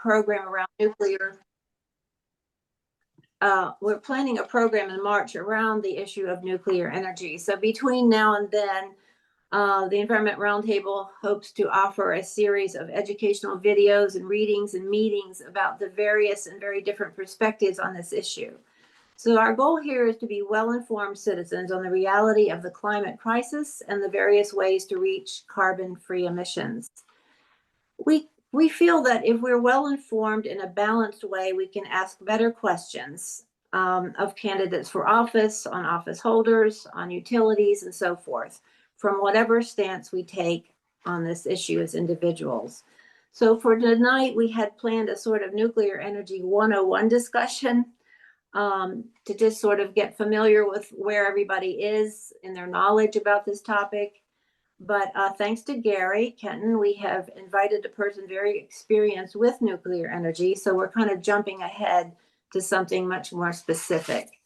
program around nuclear. We're planning a program in March around the issue of nuclear energy. So between now and then, the Environment Roundtable hopes to offer a series of educational videos and readings and meetings about the various and very different perspectives on this issue. So our goal here is to be well-informed citizens on the reality of the climate crisis and the various ways to reach carbon-free emissions. We feel that if we're well-informed in a balanced way, we can ask better questions of candidates for office, on office holders, on utilities, and so forth, from whatever stance we take on this issue as individuals. So for tonight, we had planned a sort of nuclear energy 101 discussion to just sort of get familiar with where everybody is in their knowledge about this topic. But thanks to Gary Kenton, we have invited a person very experienced with nuclear energy. So we're kind of jumping ahead to something much more specific.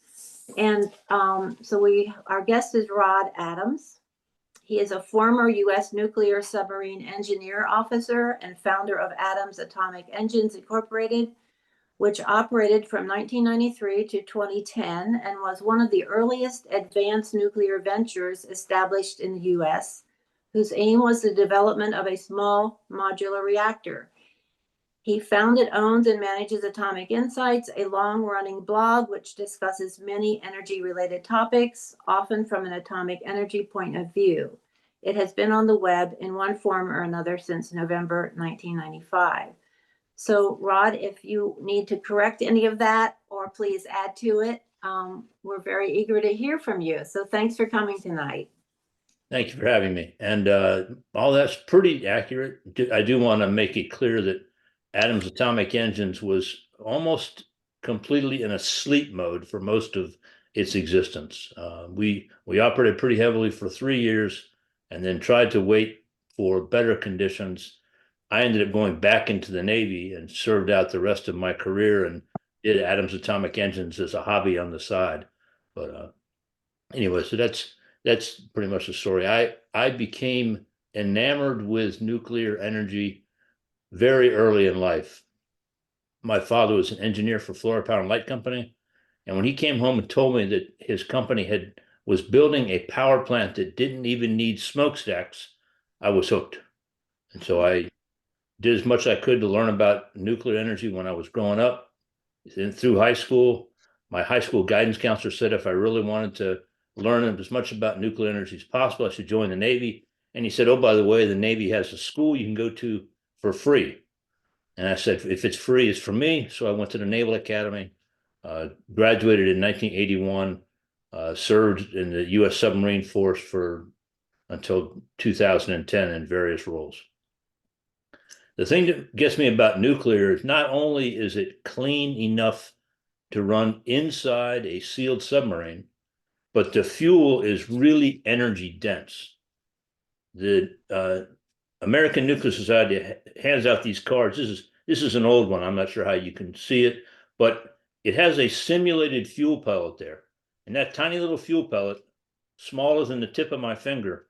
And our guest is Rod Adams. He is a former U.S. nuclear submarine engineer officer and founder of Adams Atomic Engines Incorporated, which operated from 1993 to 2010 and was one of the earliest advanced nuclear ventures established in the U.S., whose aim was the development of a small modular reactor. He founded, owns, and manages Atomic Insights, a long-running blog which discusses many energy-related topics, often from an atomic energy point of view. It has been on the web in one form or another since November 1995. So, Rod, if you need to correct any of that or please add to it, we're very eager to hear from you. So thanks for coming tonight. Thank you for having me. And all that's pretty accurate. I do want to make it clear that Adams Atomic Engines was almost completely in a sleep mode for most of its existence. We operated pretty heavily for 3 years and then tried to wait for better conditions. I ended up going back into the Navy and served out the rest of my career and did Adams Atomic Engines as a hobby on the side. But anyway, so that's pretty much the story. I became enamored with nuclear energy very early in life. My father was an engineer for Florida Power and Light Company. And when he came home and told me that his company was building a power plant that didn't even need smokestacks, I was hooked. And so I did as much as I could to learn about nuclear energy when I was growing up. Then through high school, my high school guidance counselor said if I really wanted to learn as much about nuclear energy as possible, I should join the Navy. And he said, oh, by the way, the Navy has a school you can go to for free. And I said, if it's free, it's for me. So I went to the Naval Academy, graduated in 1981, served in the U.S. submarine force until 2010 in various roles. The thing that gets me about nuclear is not only is it clean enough to run inside a sealed submarine, but the fuel is really energy dense. The American Nuclear Society hands out these cards. This is an old one. I'm not sure how you can see it, but it has a simulated fuel pellet there. And that tiny little fuel pellet, smaller than the tip of my finger,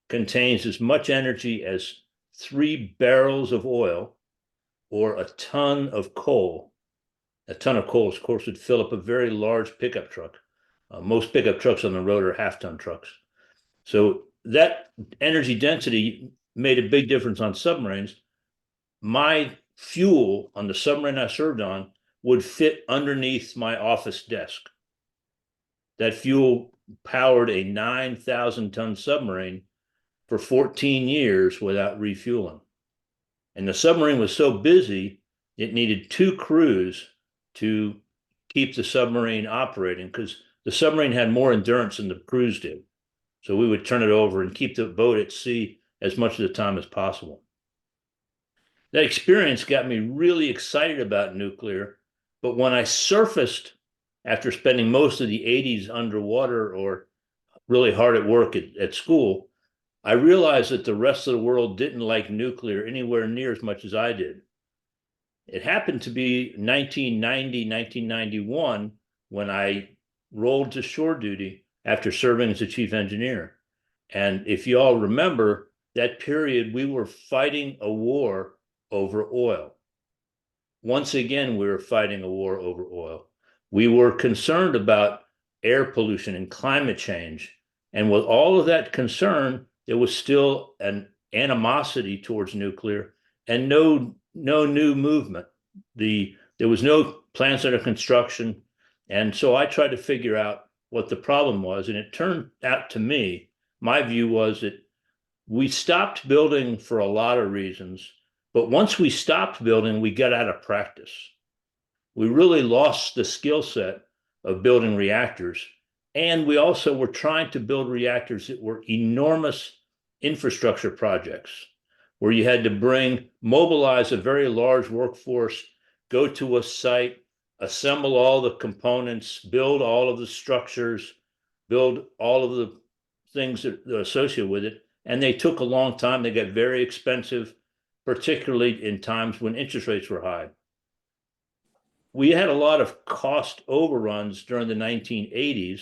contains as much energy as 3 barrels of oil or a ton of coal. A ton of coal, of course, would fill up a very large pickup truck. Most pickup trucks on the road are half-ton trucks. So that energy density made a big difference on submarines. My fuel on the submarine I served on would fit underneath my office desk. That fuel powered a 9,000-ton submarine for 14 years without refueling. And the submarine was so busy, it needed 2 crews to keep the submarine operating because the submarine had more endurance than the crews did. So we would turn it over and keep the boat at sea as much of the time as possible. That experience got me really excited about nuclear, but when I surfaced after spending most of the 80s underwater or really hard at work at school, I realized that the rest of the world didn't like nuclear anywhere near as much as I did. It happened to be 1990, 1991, when I rolled to shore duty after serving as a chief engineer. And if you all remember, that period we were fighting a war over oil. once again, we were fighting a war over oil. We were concerned about air pollution and climate change. And with all of that concern, there was still an animosity towards nuclear and no new movement. There was no plans under construction. And so I tried to figure out what the problem was. And it turned out to me, my view was that we stopped building for a lot of reasons. But once we stopped building, we got out of practice. We really lost the skill set of building reactors. And we also were trying to build reactors that were enormous infrastructure projects, where you had to mobilize a very large workforce, go to a site, assemble all the components, build all of the structures, build all of the things that are associated with it. And they took a long time. They got very expensive, particularly in times when interest rates were high. We had a lot of cost overruns during the 1980s.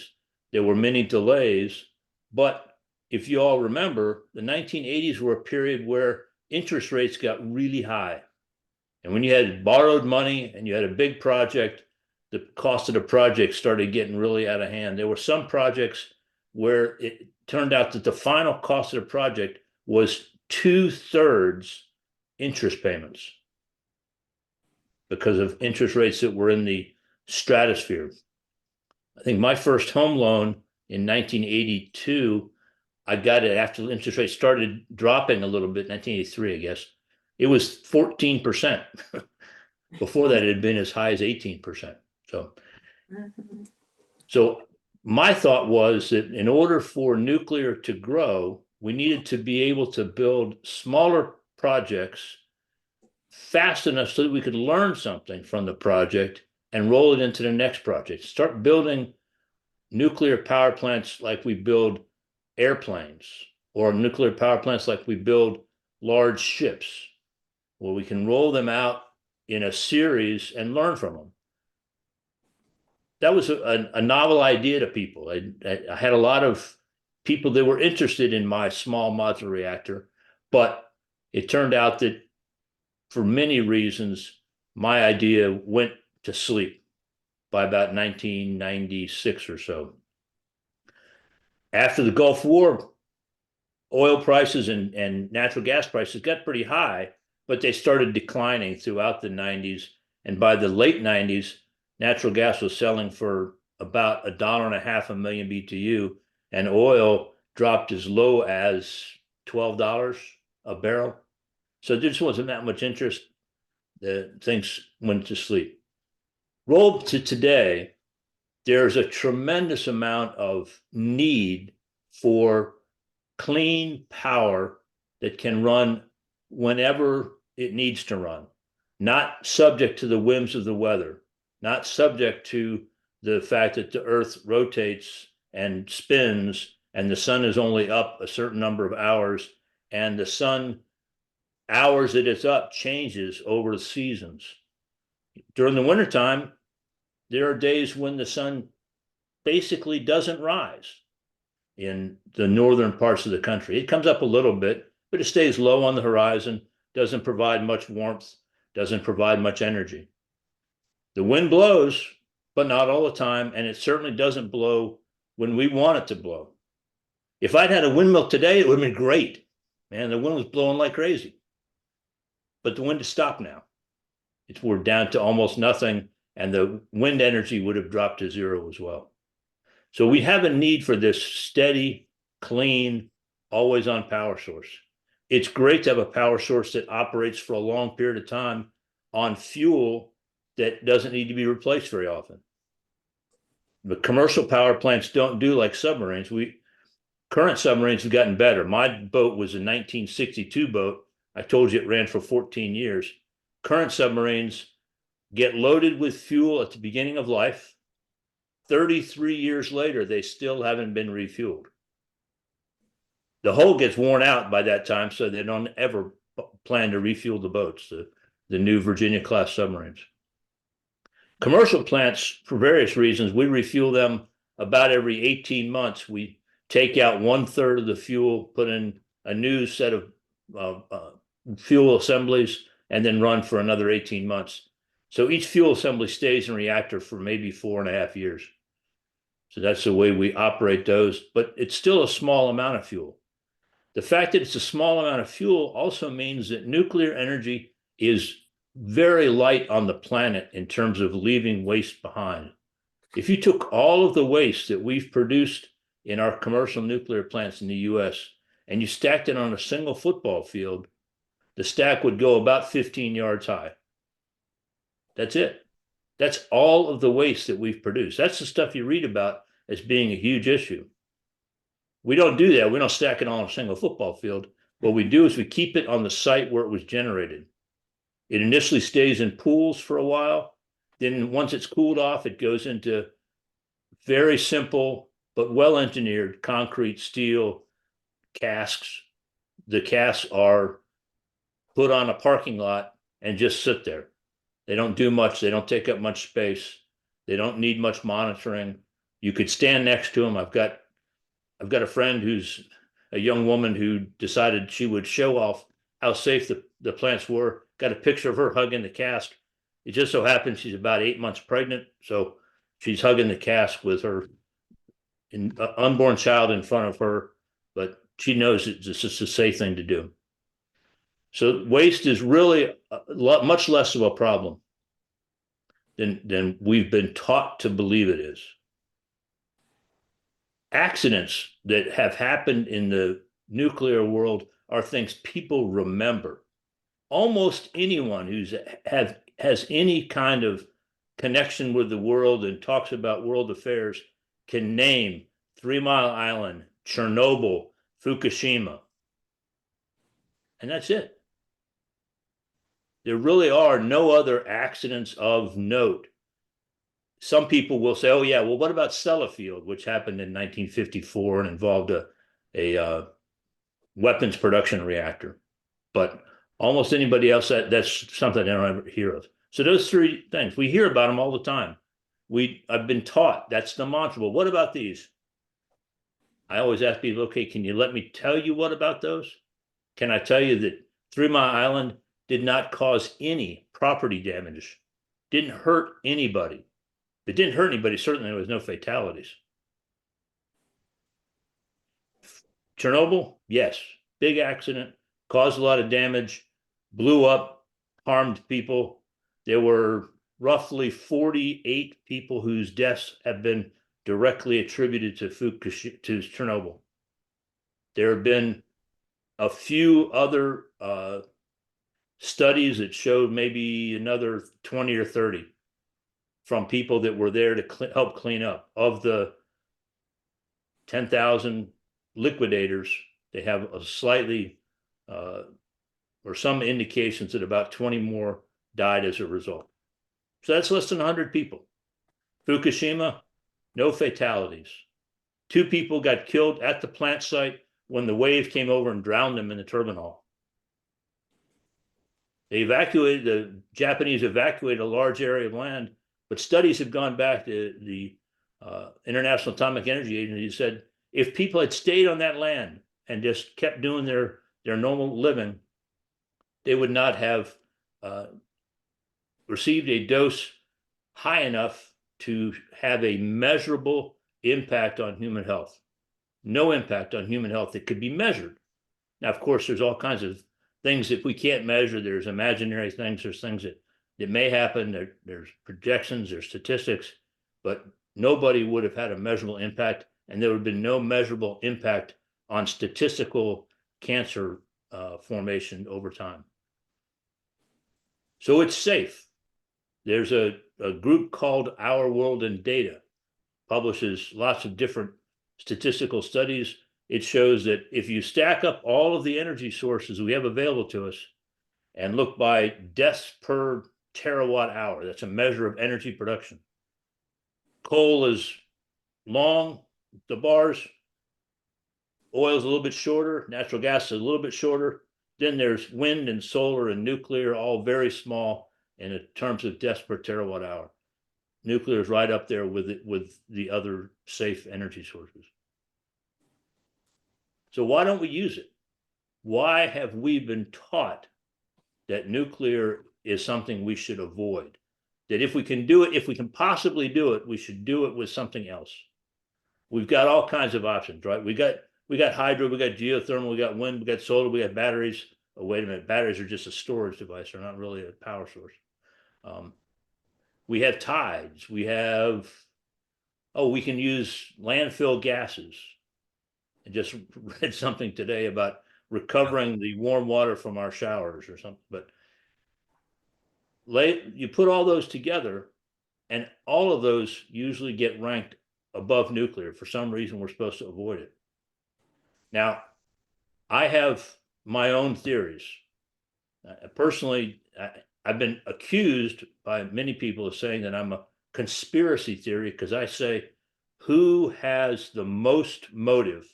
There were many delays, but if you all remember, the 1980s were a period where interest rates got really high. And when you had borrowed money and you had a big project, the cost of the project started getting really out of hand. There were some projects where it turned out that the final cost of the project was 2/3 interest payments because of interest rates that were in the stratosphere. I think my first home loan in 1982, I got it after the interest rates started dropping a little bit, 1983, I guess. It was 14%. Before that, it had been as high as 18%. So my thought was that in order for nuclear to grow, we needed to be able to build smaller projects fast enough so that we could learn something from the project and roll it into the next project. Start building nuclear power plants like we build airplanes, or nuclear power plants like we build large ships, where we can roll them out in a series and learn from them. That was a novel idea to people. I had a lot of people that were interested in my small modular reactor, but it turned out that for many reasons, my idea went to sleep by about 1996 or so. After the Gulf War, oil prices and natural gas prices got pretty high, but they started declining throughout the 90s. And by the late 90s, natural gas was selling for about $1.50 a million BTU, and oil dropped as low as $12 a barrel. So there just wasn't that much interest. Things went to sleep. Roll to today, there's a tremendous amount of need for clean power that can run whenever it needs to run, not subject to the whims of the weather, not subject to the fact that the earth rotates and spins and the sun is only up a certain number of hours, and the sun hours that it's up changes over the seasons. During the wintertime, there are days when the sun basically doesn't rise in the northern parts of the country. It comes up a little bit, but it stays low on the horizon, doesn't provide much warmth, doesn't provide much energy. The wind blows, but not all the time, and it certainly doesn't blow when we want it to blow. If I'd had a windmill today, it would have been great. Man, the wind was blowing like crazy. But the wind has stopped now. We're down to almost nothing, and the wind energy would have dropped to zero as well. So we have a need for this steady, clean, always on power source. It's great to have a power source that operates for a long period of time on fuel that doesn't need to be replaced very often. The commercial power plants don't do like submarines. Current submarines have gotten better. My boat was a 1962 boat. I told you it ran for 14 years. Current submarines get loaded with fuel at the beginning of life. 33 years later, they still haven't been refueled. The hull gets worn out by that time, so they don't ever plan to refuel the boats, the new Virginia-class submarines. Commercial plants, for various reasons, we refuel them about every 18 months. We take out 1/3 of the fuel, put in a new set of fuel assemblies, and then run for another 18 months. So each fuel assembly stays in reactor for maybe 4.5 years. So that's the way we operate those, but it's still a small amount of fuel. The fact that it's a small amount of fuel also means that nuclear energy is very light on the planet in terms of leaving waste behind. If you took all of the waste that we've produced in our commercial nuclear plants in the US and you stacked it on a single football field, the stack would go about 15 yards high. That's it. That's all of the waste that we've produced. That's the stuff you read about as being a huge issue. We don't do that. We don't stack it on a single football field. What we do is we keep it on the site where it was generated. It initially stays in pools for a while. Then once it's cooled off, it goes into very simple but well-engineered concrete, steel casks. The casks are put on a parking lot and just sit there. They don't do much. They don't take up much space. They don't need much monitoring. You could stand next to them. I've got a friend who's a young woman who decided she would show off how safe the plants were. Got a picture of her hugging the cask. It just so happens she's about 8 months pregnant. So she's hugging the cask with her unborn child in front of her, but she knows it's just a safe thing to do. So waste is really much less of a problem than we've been taught to believe it is. Accidents that have happened in the nuclear world are things people remember. Almost anyone who's has any kind of connection with the world and talks about world affairs can name 3 Mile Island, Chernobyl, Fukushima. And that's it. There really are no other accidents of note. Some people will say, oh, yeah, well, what about Sellafield, which happened in 1954 and involved a weapons production reactor? But almost anybody else, that's something I don't ever hear of. So those three things, we hear about them all the time. I've been taught that's the mantra. Well, what about these? I always ask people, okay, can you let me tell you what about those? Can I tell you that 3 Mile Island did not cause any property damage, didn't hurt anybody? If it didn't hurt anybody, certainly there was no fatalities. Chernobyl, yes, big accident, caused a lot of damage, blew up, harmed people. There were roughly 48 people whose deaths have been directly attributed to Chernobyl. There have been a few other studies that showed maybe another 20 or 30 from people that were there to help clean up. Of the 10,000 liquidators, they have a slightly or some indications that about 20 more died as a result. So that's less than 100 people. Fukushima, no fatalities. 2 people got killed at the plant site when the wave came over and drowned them in the turbine hall. The Japanese evacuated a large area of land, but studies have gone back to the International Atomic Energy Agency and said, if people had stayed on that land and just kept doing their normal living, they would not have received a dose high enough to have a measurable impact on human health. No impact on human health that could be measured. Now, of course, there's all kinds of things that we can't measure. There's imaginary things. There's things that may happen. There's projections. There's statistics. But nobody would have had a measurable impact, and there would have been no measurable impact on statistical cancer formation over time. So it's safe. There's a group called Our World in Data, publishes lots of different statistical studies. It shows that if you stack up all of the energy sources we have available to us and look by deaths per terawatt hour, that's a measure of energy production. Coal is long, the bars. Oil is a little bit shorter. Natural gas is a little bit shorter. Then there's wind and solar and nuclear, all very small in terms of deaths per terawatt hour. Nuclear is right up there with the other safe energy sources. So why don't we use it? Why have we been taught that nuclear is something we should avoid? that if we can do it, if we can possibly do it, we should do it with something else. We've got all kinds of options, right? We got hydro, we got geothermal, we got wind, we got solar, we got batteries. Oh, wait a minute, batteries are just a storage device, they're not really a power source. We have tides, we have, we can use landfill gases. I just read something today about recovering the warm water from our showers or something, but you put all those together, and all of those usually get ranked above nuclear. For some reason, we're supposed to avoid it. Now, I have my own theories. Personally, I've been accused by many people of saying that I'm a conspiracy theory because I say, who has the most motive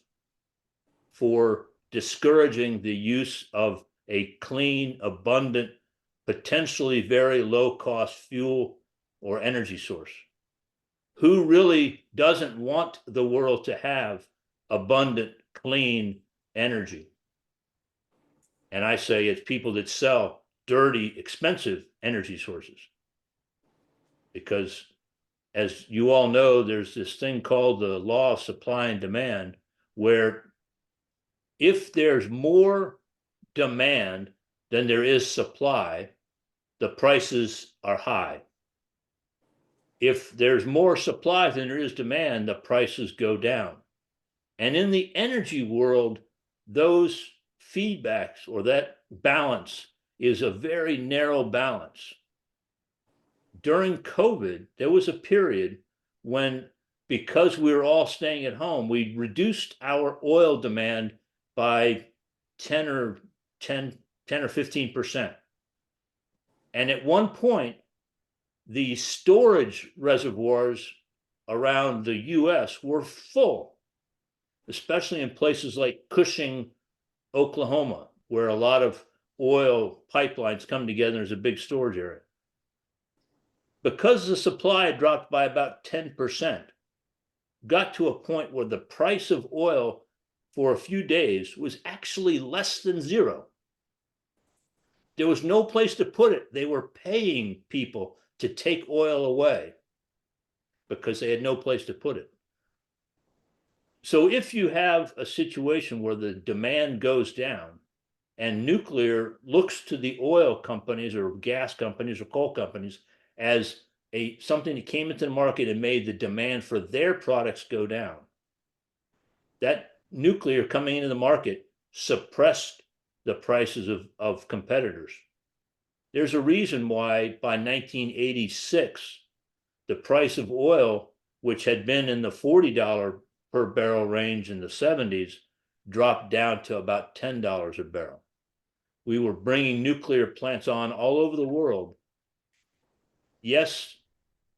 for discouraging the use of a clean, abundant, potentially very low-cost fuel or energy source? Who really doesn't want the world to have abundant, clean energy? And I say it's people that sell dirty, expensive energy sources. Because as you all know, there's this thing called the law of supply and demand, where if there's more demand than there is supply, the prices are high. If there's more supply than there is demand, the prices go down. And in the energy world, those feedbacks or that balance is a very narrow balance. During COVID, there was a period when, because we were all staying at home, we reduced our oil demand by 10 or 15%. And at one point, the storage reservoirs around the US were full, especially in places like Cushing, Oklahoma, where a lot of oil pipelines come together. There's a big storage area. Because the supply dropped by about 10%, got to a point where the price of oil for a few days was actually less than zero. There was no place to put it. They were paying people to take oil away because they had no place to put it. So if you have a situation where the demand goes down and nuclear looks to the oil companies or gas companies or coal companies as something that came into the market and made the demand for their products go down, that nuclear coming into the market suppressed the prices of competitors. There's a reason why by 1986, the price of oil, which had been in the $40 per barrel range in the 70s, dropped down to about $10 a barrel. We were bringing nuclear plants on all over the world. Yes,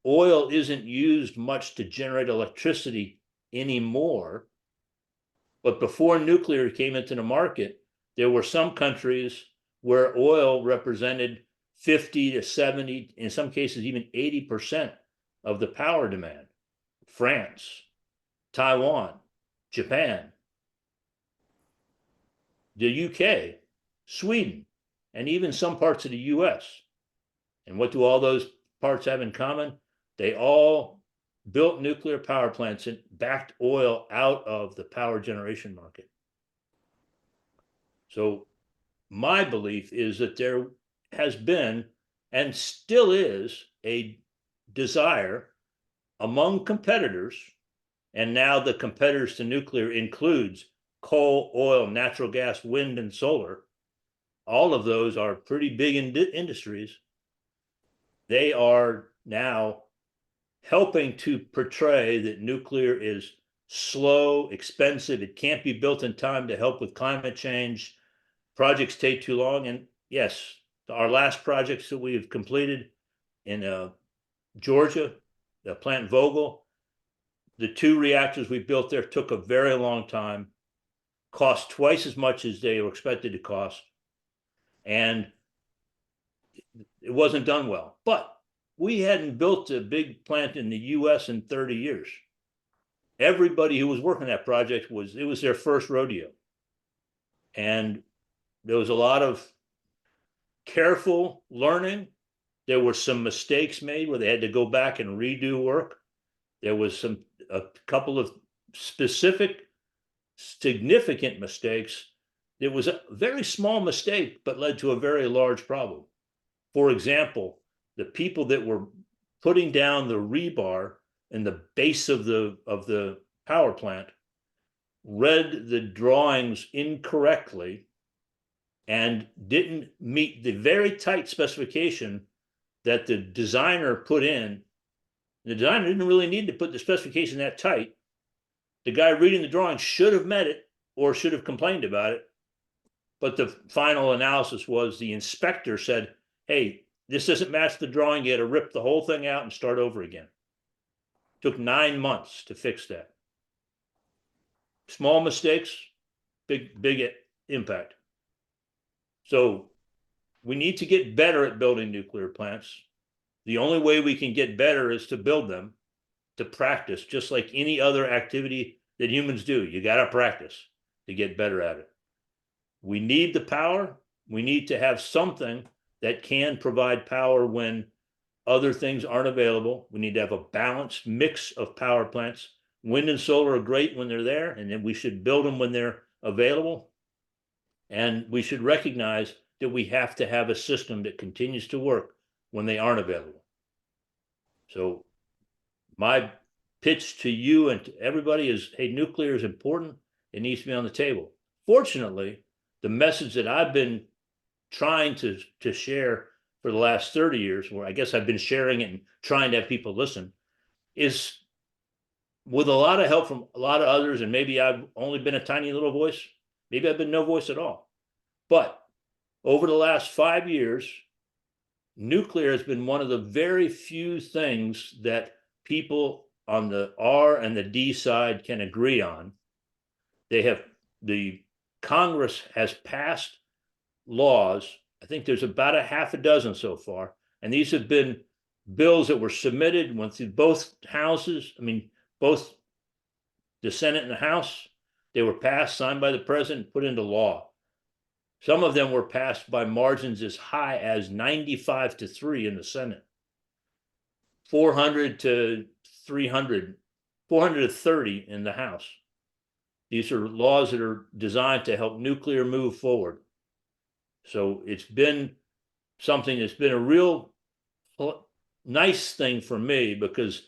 oil isn't used much to generate electricity anymore, but before nuclear came into the market, there were some countries where oil represented 50 to 70, in some cases even 80% of the power demand. France, Taiwan, Japan, the UK, Sweden, and even some parts of the US. And what do all those parts have in common? They all built nuclear power plants and backed oil out of the power generation market. So my belief is that there has been and still is a desire among competitors, and now the competitors to nuclear includes coal, oil, natural gas, wind, and solar. All of those are pretty big industries. They are now helping to portray that nuclear is slow, expensive, it can't be built in time to help with climate change, projects take too long. And yes, our last projects that we've completed in Georgia, the plant Vogel, the 2 reactors we built there took a very long time, cost twice as much as they were expected to cost, and it wasn't done well. But we hadn't built a big plant in the US in 30 years. Everybody who was working that project it was their first rodeo. And there was a lot of careful learning There were some mistakes made where they had to go back and redo work. There was a couple of specific significant mistakes. It was a very small mistake, but led to a very large problem. For example, the people that were putting down the rebar in the base of the power plant read the drawings incorrectly and didn't meet the very tight specification that the designer put in. The designer didn't really need to put the specification that tight. The guy reading the drawing should have met it or should have complained about it. But the final analysis was the inspector said, hey, this doesn't match the drawing. You had to rip the whole thing out and start over again. It took 9 months to fix that. Small mistakes, big impact. So we need to get better at building nuclear plants. The only way we can get better is to build them, to practice, just like any other activity that humans do. You got to practice to get better at it. We need the power. We need to have something that can provide power when other things aren't available. We need to have a balanced mix of power plants. Wind and solar are great when they're there, and then we should build them when they're available. And we should recognize that we have to have a system that continues to work when they aren't available. So my pitch to you and to everybody is, hey, nuclear is important. It needs to be on the table. Fortunately, the message that I've been trying to share for the last 30 years, where I guess I've been sharing it and trying to have people listen, is with a lot of help from a lot of others, and maybe I've only been a tiny little voice, maybe I've been no voice at all. But over the last 5 years, nuclear has been one of the very few things that people on the R and the D side can agree on. The Congress has passed laws. I think there's about a half a dozen so far. And these have been bills that were submitted, went through both houses. I mean, both the Senate and the House. They were passed, signed by the president, put into law. Some of them were passed by margins as high as 95-3 in the Senate, 400 to 300, 400 to 30 in the House. These are laws that are designed to help nuclear move forward. So it's been something that's been a real nice thing for me, because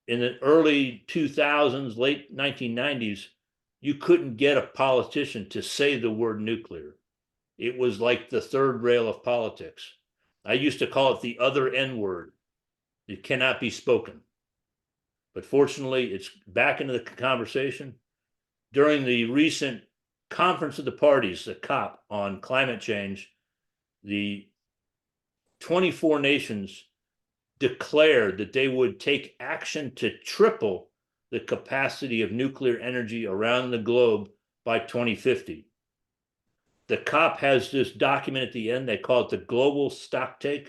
in the early 2000s, late 1990s, you couldn't get a politician to say the word nuclear. It was like the third rail of politics. I used to call it the other N word. It cannot be spoken. But fortunately, it's back into the conversation. During the recent Conference of the Parties, the COP on climate change, the 24 nations declared that they would take action to triple the capacity of nuclear energy around the globe by 2050. The COP has this document at the end. They call it the global stocktake.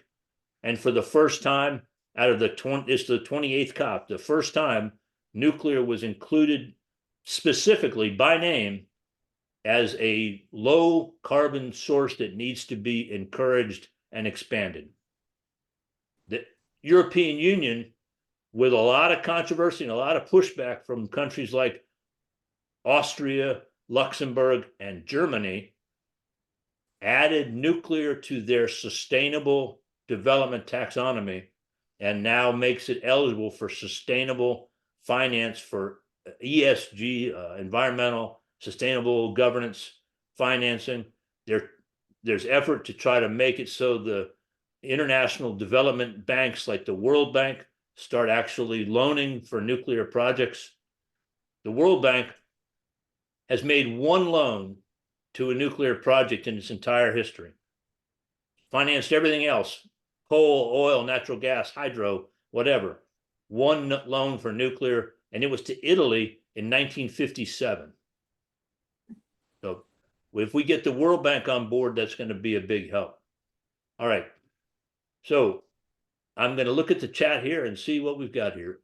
And for the first time out of it's the 28th COP, the first time nuclear was included specifically by name as a low carbon source that needs to be encouraged and expanded. The European Union, with a lot of controversy and a lot of pushback from countries like Austria, Luxembourg, and Germany, added nuclear to their sustainable development taxonomy and now makes it eligible for sustainable finance for ESG, environmental sustainable governance financing. There's effort to try to make it so the international development banks like the World Bank start actually loaning for nuclear projects. The World Bank has made one loan to a nuclear project in its entire history. Financed everything else, coal, oil, natural gas, hydro, whatever. One loan for nuclear, and it was to Italy in 1957. So if we get the World Bank on board, that's going to be a big help. All right. So I'm going to look at the chat here and see what we've got here.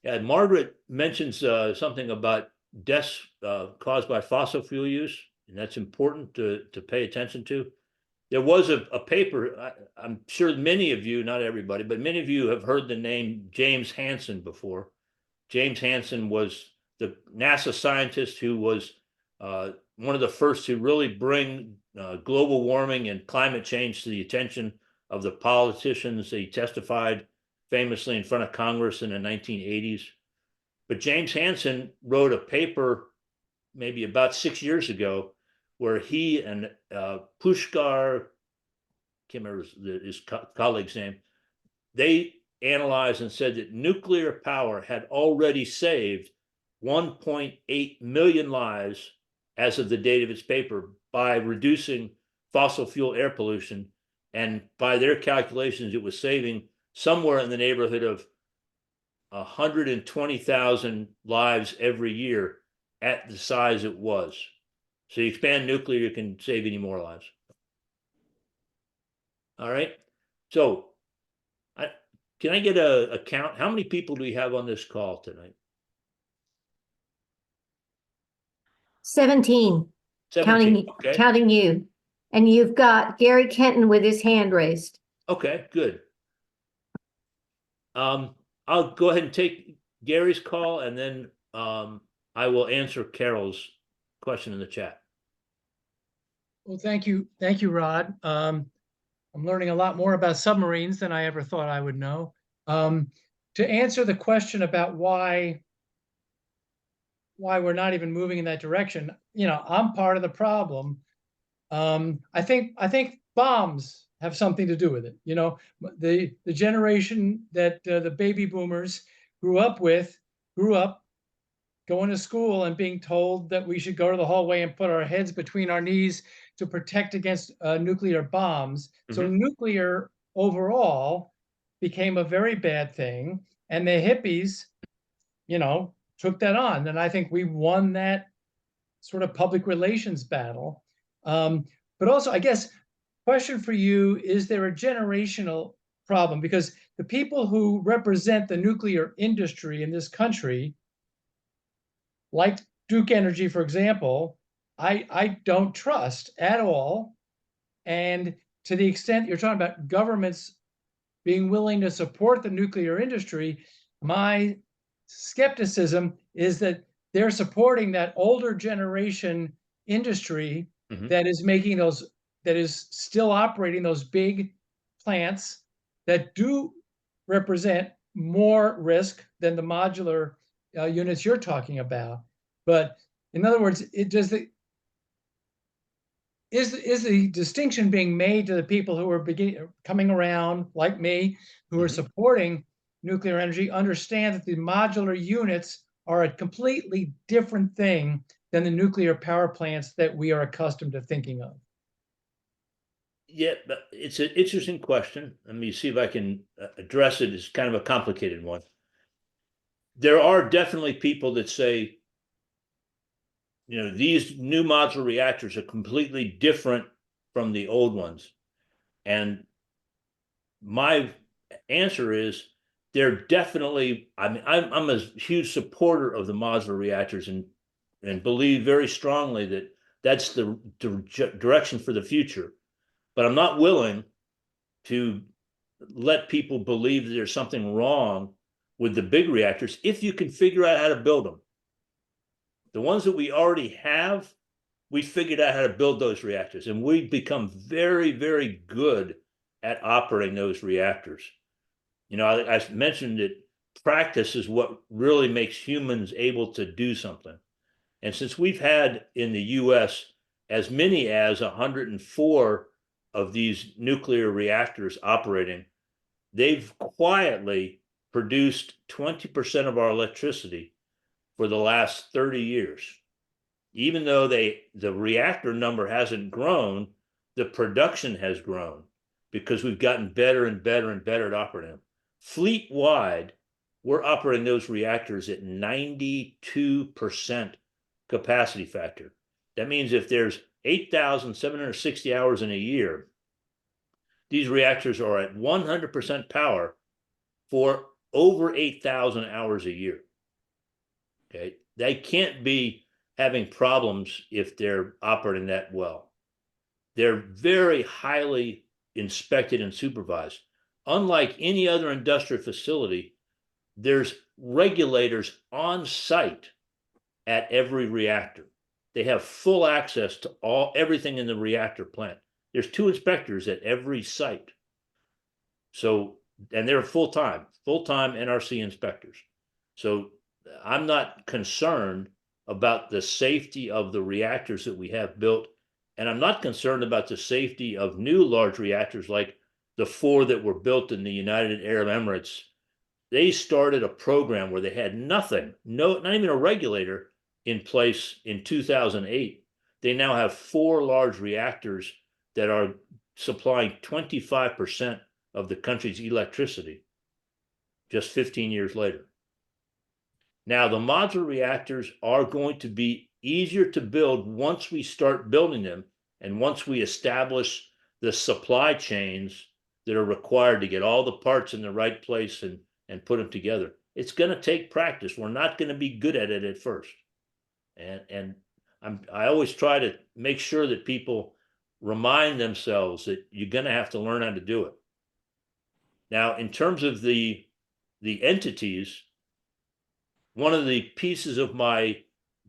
Yeah, Margaret mentions something about deaths caused by fossil fuel use, and that's important to pay attention to. There was a paper, I'm sure many of you, not everybody, but many of you have heard the name James Hansen before. James Hansen was the NASA scientist who was one of the first to really bring global warming and climate change to the attention of the politicians. He testified famously in front of Congress in the 1980s. But James Hansen wrote a paper maybe about 6 years ago where he and Pushkar, can't remember his colleague's name, they analyzed and said that nuclear power had already saved 1.8 million lives as of the date of its paper by reducing fossil fuel air pollution. And by their calculations, it was saving somewhere in the neighborhood of 120,000 lives every year at the size it was. So you expand nuclear, you can save any more lives. All right. So can I get a count? How many people do we have on this call tonight? 17, 17. Okay. counting you. And you've got Gary Kenton with his hand raised. Okay, good. I'll go ahead and take Gary's call, and then I will answer Carol's question in the chat. Well, thank you, Rod. I'm learning a lot more about submarines than I ever thought I would know. To answer the question about why we're not even moving in that direction, I'm part of the problem. I think bombs have something to do with it. The generation that the baby boomers grew up going to school and being told that we should go to the hallway and put our heads between our knees to protect against nuclear bombs. So nuclear overall became a very bad thing, and the hippies, took that on. And I think we won that sort of public relations battle. But also, I guess, question for you, is there a generational problem? Because the people who represent the nuclear industry in this country, like Duke Energy, for example, I don't trust at all. And to the extent you're talking about governments being willing to support the nuclear industry, my skepticism is that they're supporting that older generation industry that is making that is still operating those big plants that do represent more risk than the modular units you're talking about. But in other words, is the distinction being made to the people who are coming around, like me, who are supporting nuclear energy, understand that the modular units are a completely different thing than the nuclear power plants that we are accustomed to thinking of? Yeah, but it's an interesting question. Let me see if I can address it. It's kind of a complicated one. There are definitely people that say, these new modular reactors are completely different from the old ones. And my answer is they're definitely, I'm a huge supporter of the modular reactors and believe very strongly that that's the direction for the future. But I'm not willing to let people believe that there's something wrong with the big reactors if you can figure out how to build them. The ones that we already have, we figured out how to build those reactors, and we've become very, very good at operating those reactors. I mentioned that practice is what really makes humans able to do something. And since we've had in the US as many as 104 of these nuclear reactors operating, they've quietly produced 20% of our electricity for the last 30 years. Even though the reactor number hasn't grown, the production has grown because we've gotten better and better and better at operating them. Fleet-wide, we're operating those reactors at 92% capacity factor. That means if there's 8,760 hours in a year, these reactors are at 100% power for over 8,000 hours a year. Okay, they can't be having problems if they're operating that well. They're very highly inspected and supervised. Unlike any other industrial facility, there's regulators on site at every reactor. They have full access to everything in the reactor plant. There's 2 inspectors at every site. So, and they're full-time NRC inspectors. So I'm not concerned about the safety of the reactors that we have built. And I'm not concerned about the safety of new large reactors like the 4 that were built in the United Arab Emirates. They started a program where they had nothing, not even a regulator in place in 2008. They now have 4 large reactors that are supplying 25% of the country's electricity just 15 years later. Now, the modular reactors are going to be easier to build once we start building them and once we establish the supply chains that are required to get all the parts in the right place and put them together. It's going to take practice. We're not going to be good at it at first. And I always try to make sure that people remind themselves that you're going to have to learn how to do it. Now, in terms of the entities, one of the pieces of my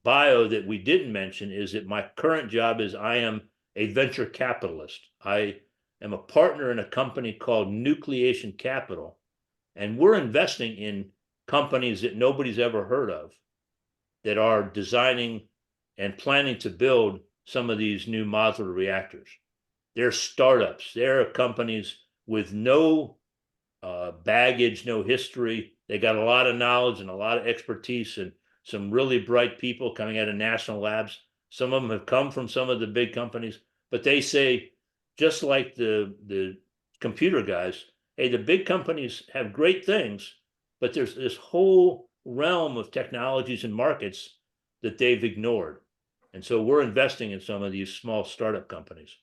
bio that we didn't mention is that my current job is I am a venture capitalist. I am a partner in a company called Nucleation Capital, and we're investing in companies that nobody's ever heard of that are designing and planning to build some of these new modular reactors. They're startups. They're companies with no baggage, no history. They got a lot of knowledge and a lot of expertise and some really bright people coming out of national labs. Some of them have come from some of the big companies, but they say, just like the computer guys, hey, the big companies have great things, but there's this whole realm of technologies and markets that they've ignored. And so we're investing in some of these small startup companies.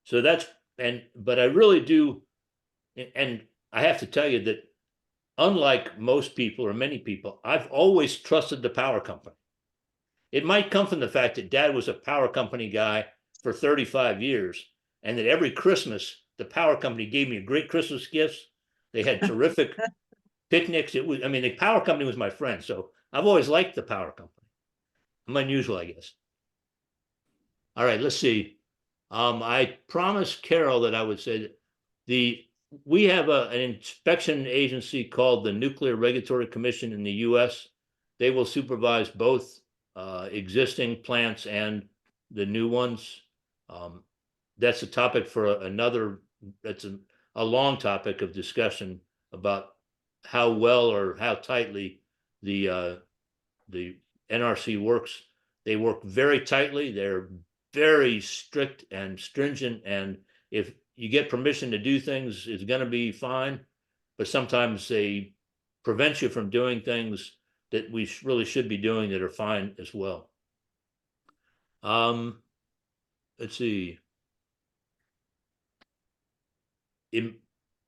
So but I really do, and I have to tell you that unlike most people or many people, I've always trusted the power company. It might come from the fact that Dad was a power company guy for 35 years, and that every Christmas, the power company gave me great Christmas gifts. They had terrific picnics. The power company was my friend. So I've always liked the power company. I'm unusual, I guess. All right, let's see. I promised Carol that I would say that we have an inspection agency called the Nuclear Regulatory Commission in the US. They will supervise both existing plants and the new ones. That's a topic for that's a long topic of discussion about how well or how tightly the NRC works. They work very tightly. They're very strict and stringent. And if you get permission to do things, it's going to be fine. But sometimes they prevent you from doing things that we really should be doing that are fine as well. Let's see.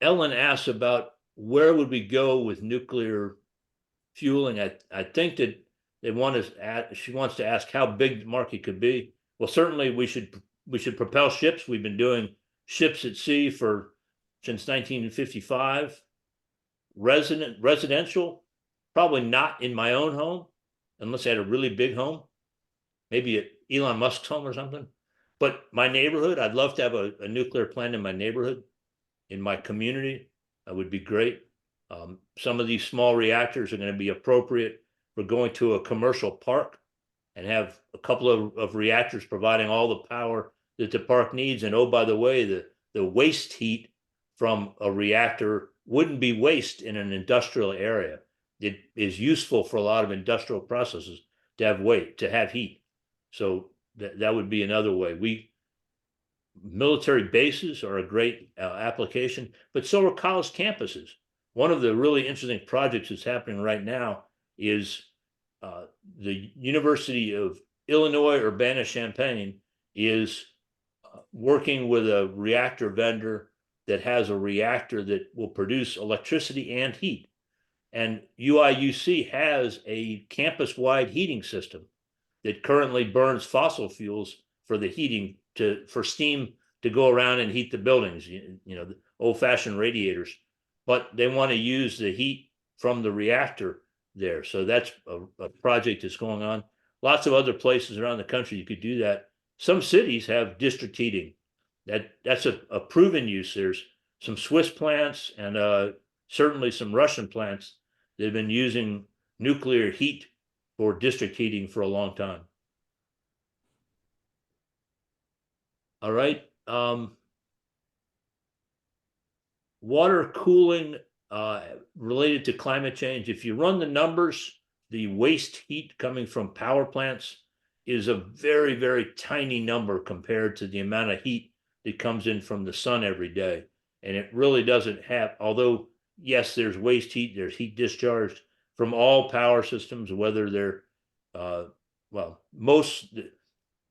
Ellen asks about where would we go with nuclear fueling. I think that she wants to ask how big the market could be. Well, certainly we should propel ships. We've been doing ships at sea since 1955. Residential, probably not in my own home, unless I had a really big home, maybe at Elon Musk's home or something. But my neighborhood, I'd love to have a nuclear plant in my neighborhood, in my community. That would be great. Some of these small reactors are going to be appropriate for going to a commercial park and have a couple of reactors providing all the power that the park needs. And oh, by the way, the waste heat from a reactor wouldn't be waste in an industrial area. It is useful for a lot of industrial processes to have heat. So that would be another way. Military bases are a great application, but so are college campuses. One of the really interesting projects that's happening right now is the University of Illinois Urbana-Champaign is working with a reactor vendor that has a reactor that will produce electricity and heat. And UIUC has a campus-wide heating system that currently burns fossil fuels for the heating for steam to go around and heat the buildings, the old-fashioned radiators. But they want to use the heat from the reactor there. So that's a project that's going on. Lots of other places around the country you could do that. Some cities have district heating. That's a proven use. There's some Swiss plants and certainly some Russian plants that have been using nuclear heat for district heating for a long time. All right. Water cooling related to climate change. If you run the numbers, the waste heat coming from power plants is a very, very tiny number compared to the amount of heat that comes in from the sun every day. And it really doesn't have, although, yes, there's waste heat, there's heat discharged from all power systems, whether they're, most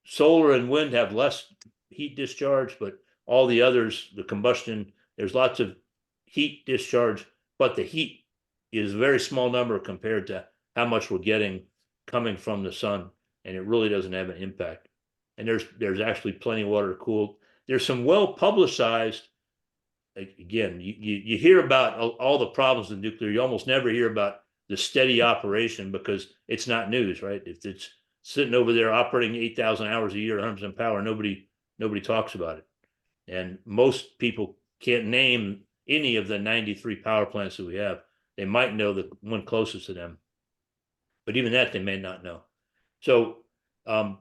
solar and wind have less heat discharge, but all the others, the combustion, there's lots of heat discharge, but the heat is a very small number compared to how much we're getting coming from the sun, and it really doesn't have an impact. And there's actually plenty of water to cool. There's some well-publicized, again, you hear about all the problems with nuclear. You almost never hear about the steady operation because it's not news, right? If it's sitting over there operating 8,000 hours a year, 100% power, nobody talks about it. And most people can't name any of the 93 power plants that we have. They might know the one closest to them, but even that they may not know. So where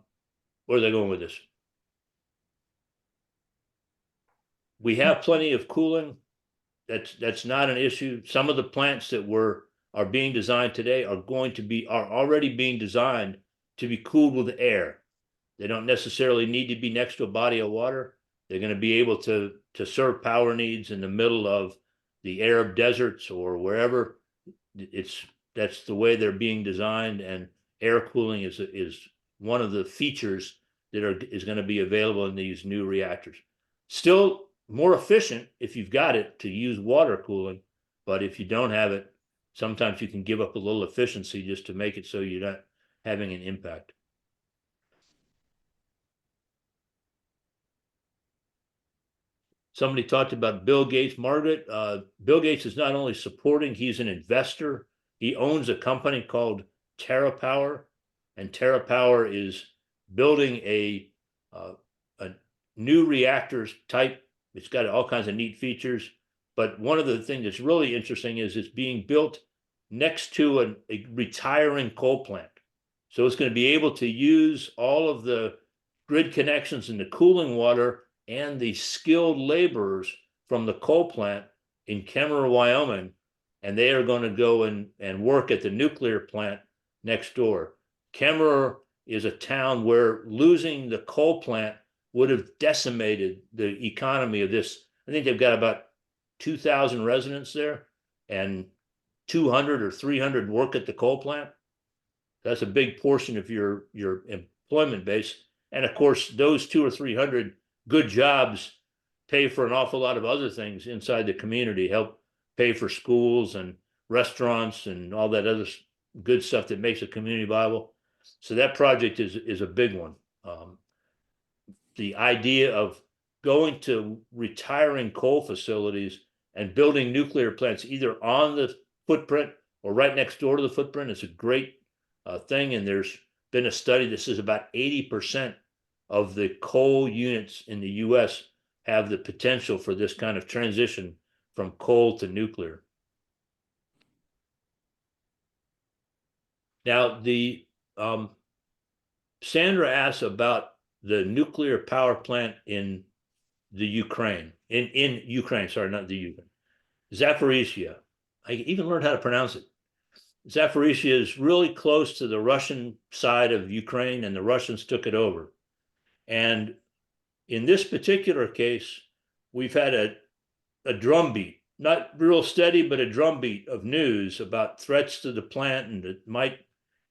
are they going with this? We have plenty of cooling. That's not an issue. Some of the plants that are being designed today are already being designed to be cooled with air. They don't necessarily need to be next to a body of water. They're going to be able to serve power needs in the middle of the Arab deserts or wherever. That's the way they're being designed, and air cooling is one of the features that is going to be available in these new reactors. Still more efficient if you've got it to use water cooling, but if you don't have it, sometimes you can give up a little efficiency just to make it so you're not having an impact. Somebody talked about Bill Gates, Margaret. Bill Gates is not only supporting, he's an investor. He owns a company called TerraPower, and TerraPower is building a new reactors type. It's got all kinds of neat features, but one of the things that's really interesting is it's being built next to a retiring coal plant. So it's going to be able to use all of the grid connections and the cooling water and the skilled laborers from the coal plant in Kemmerer, Wyoming, and they are going to go and work at the nuclear plant next door. Kemmerer is a town where losing the coal plant would have decimated the economy of this. I think they've got about 2,000 residents there, and 200 or 300 work at the coal plant. That's a big portion of your employment base. And of course, those 200 or 300 good jobs pay for an awful lot of other things inside the community, help pay for schools and restaurants and all that other good stuff that makes a community viable. So that project is a big one. The idea of going to retiring coal facilities and building nuclear plants either on the footprint or right next door to the footprint is a great thing. And there's been a study that says about 80% of the coal units in the US have the potential for this kind of transition from coal to nuclear. Now, Sandra asked about the nuclear power plant in the Ukraine, in Ukraine, sorry, not the Ukraine, Zaporizhia. I even learned how to pronounce it. Zaporizhia is really close to the Russian side of Ukraine, and the Russians took it over. And in this particular case, we've had a drumbeat, not real steady, but a drumbeat of news about threats to the plant, and it might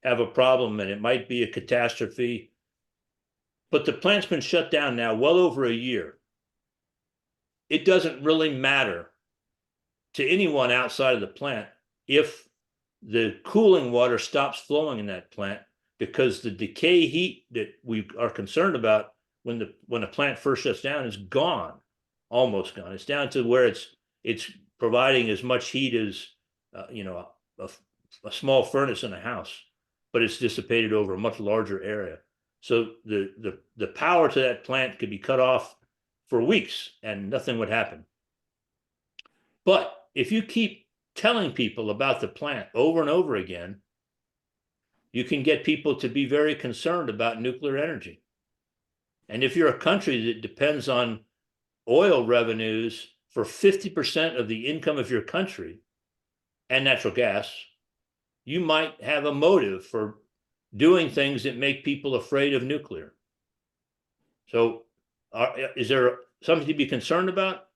have a problem and it might be a catastrophe. But the plant's been shut down now well over a year. it doesn't really matter to anyone outside of the plant if the cooling water stops flowing in that plant, because the decay heat that we are concerned about when the plant first shuts down is gone, almost gone. It's down to where it's providing as much heat as a small furnace in a house, but it's dissipated over a much larger area. So the power to that plant could be cut off for weeks and nothing would happen. But if you keep telling people about the plant over and over again, you can get people to be very concerned about nuclear energy. And if you're a country that depends on oil revenues for 50% of the income of your country and natural gas, you might have a motive for doing things that make people afraid of nuclear. So is there something to be concerned about?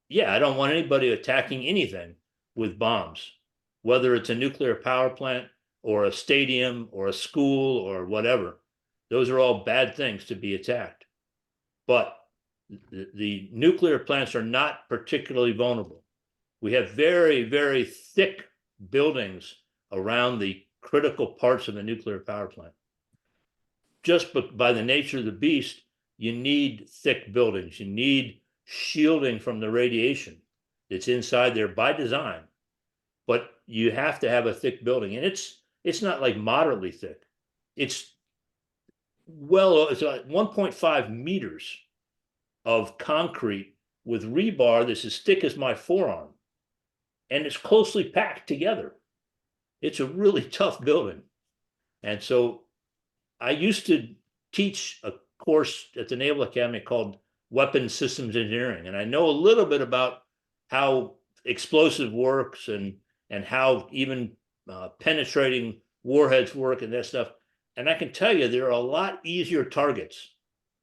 Yeah, I don't want anybody attacking anything with bombs, whether it's a nuclear power plant or a stadium or a school or whatever. Those are all bad things to be attacked. But the nuclear plants are not particularly vulnerable. We have very, very thick buildings around the critical parts of the nuclear power plant. Just by the nature of the beast, you need thick buildings. You need shielding from the radiation that's inside there by design. But you have to have a thick building. And it's not like moderately thick. It's like 1.5 meters of concrete with rebar that's as thick as my forearm. And it's closely packed together. It's a really tough building. And so I used to teach a course at the Naval Academy called Weapons Systems Engineering. And I know a little bit about how explosive works and how even penetrating warheads work and that stuff. And I can tell you there are a lot easier targets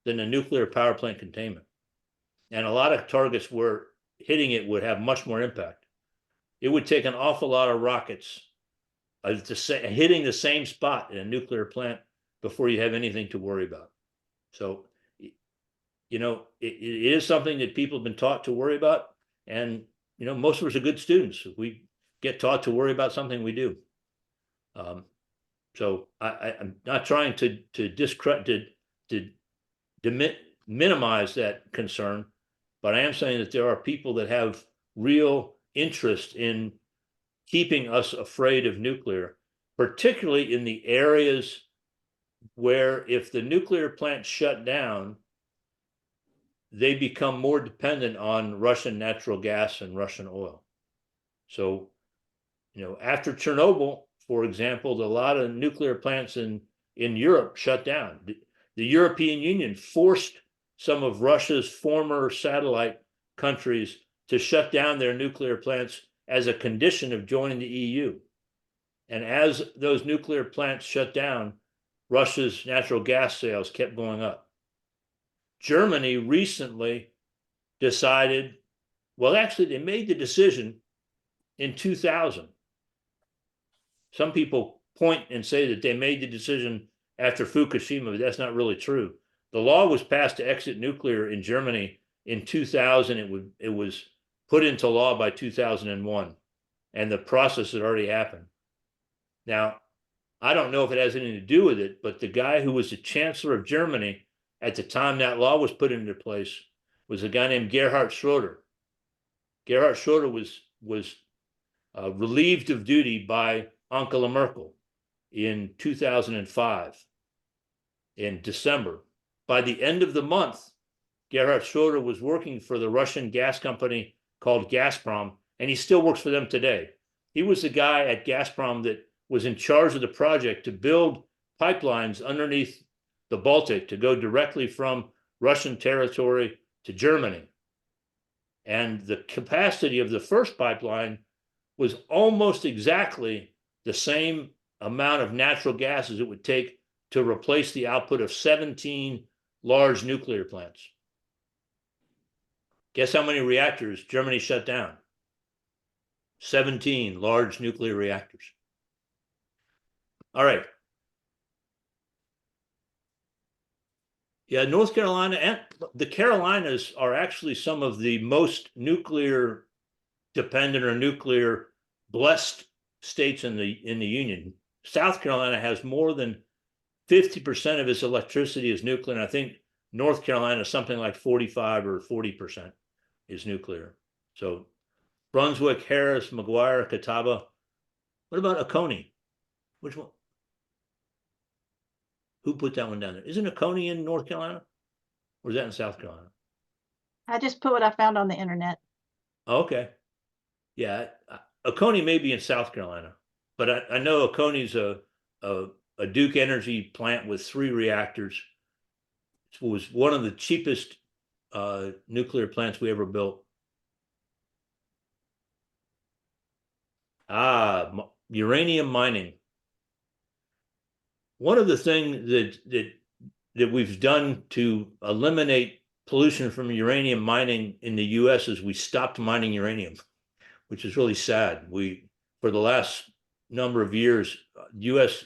than a nuclear power plant containment. And a lot of targets where hitting it would have much more impact. It would take an awful lot of rockets hitting the same spot in a nuclear plant before you have anything to worry about. So, it is something that people have been taught to worry about. And, most of us are good students. If we get taught to worry about something, we do. So I'm not trying to discredit, to minimize that concern, but I am saying that there are people that have real interest in keeping us afraid of nuclear, particularly in the areas where if the nuclear plants shut down, they become more dependent on Russian natural gas and Russian oil. So, after Chernobyl, for example, a lot of nuclear plants in Europe shut down. The European Union forced some of Russia's former satellite countries to shut down their nuclear plants as a condition of joining the EU. And as those nuclear plants shut down, Russia's natural gas sales kept going up. Germany recently decided, well, actually, they made the decision in 2000. Some people point and say that they made the decision after Fukushima, but that's not really true. The law was passed to exit nuclear in Germany in 2000. It was put into law by 2001, and the process had already happened. Now, I don't know if it has anything to do with it, but the guy who was the chancellor of Germany at the time that law was put into place was a guy named Gerhard Schroeder. Gerhard Schroeder was relieved of duty by Angela Merkel in 2005 in December. By the end of the month, Gerhard Schroeder was working for the Russian gas company called Gazprom, and he still works for them today. He was the guy at Gazprom that was in charge of the project to build pipelines underneath the Baltic to go directly from Russian territory to Germany. And the capacity of the first pipeline was almost exactly the same amount of natural gas as it would take to replace the output of 17 large nuclear plants. Guess how many reactors Germany shut down? 17 large nuclear reactors. All right. Yeah, North Carolina and the Carolinas are actually some of the most nuclear dependent or nuclear blessed states in the Union. South Carolina has more than 50% of its electricity is nuclear, and I think North Carolina something like 45 or 40% is nuclear. So Brunswick, Harris, McGuire, Catawba. What about Oconee? Which one? Who put that one down there? Isn't Oconee in North Carolina? Or is that in South Carolina? I just put what I found on the internet. Oh, okay. Yeah, Oconee may be in South Carolina, but I know Oconee's a Duke Energy plant with 3 reactors. It was one of the cheapest nuclear plants we ever built. Uranium mining. One of the things that we've done to eliminate pollution from uranium mining in the US is we stopped mining uranium, which is really sad. For the last number of years, US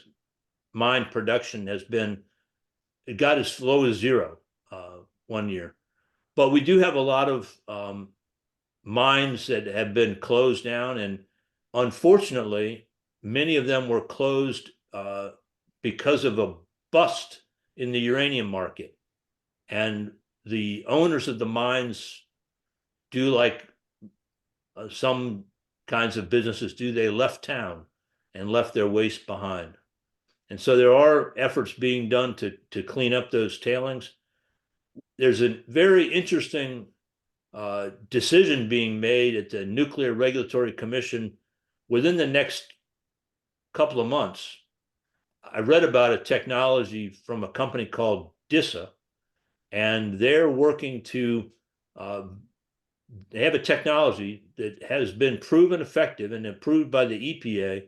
mine production it got as low as 0 one year. But we do have a lot of mines that have been closed down, and unfortunately, many of them were closed because of a bust in the uranium market. And the owners of the mines do like some kinds of businesses do, they left town and left their waste behind. And so there are efforts being done to clean up those tailings. There's a very interesting decision being made at the Nuclear Regulatory Commission within the next couple of months. I read about a technology from a company called DISA, and they're working to they have a technology that has been proven effective and approved by the EPA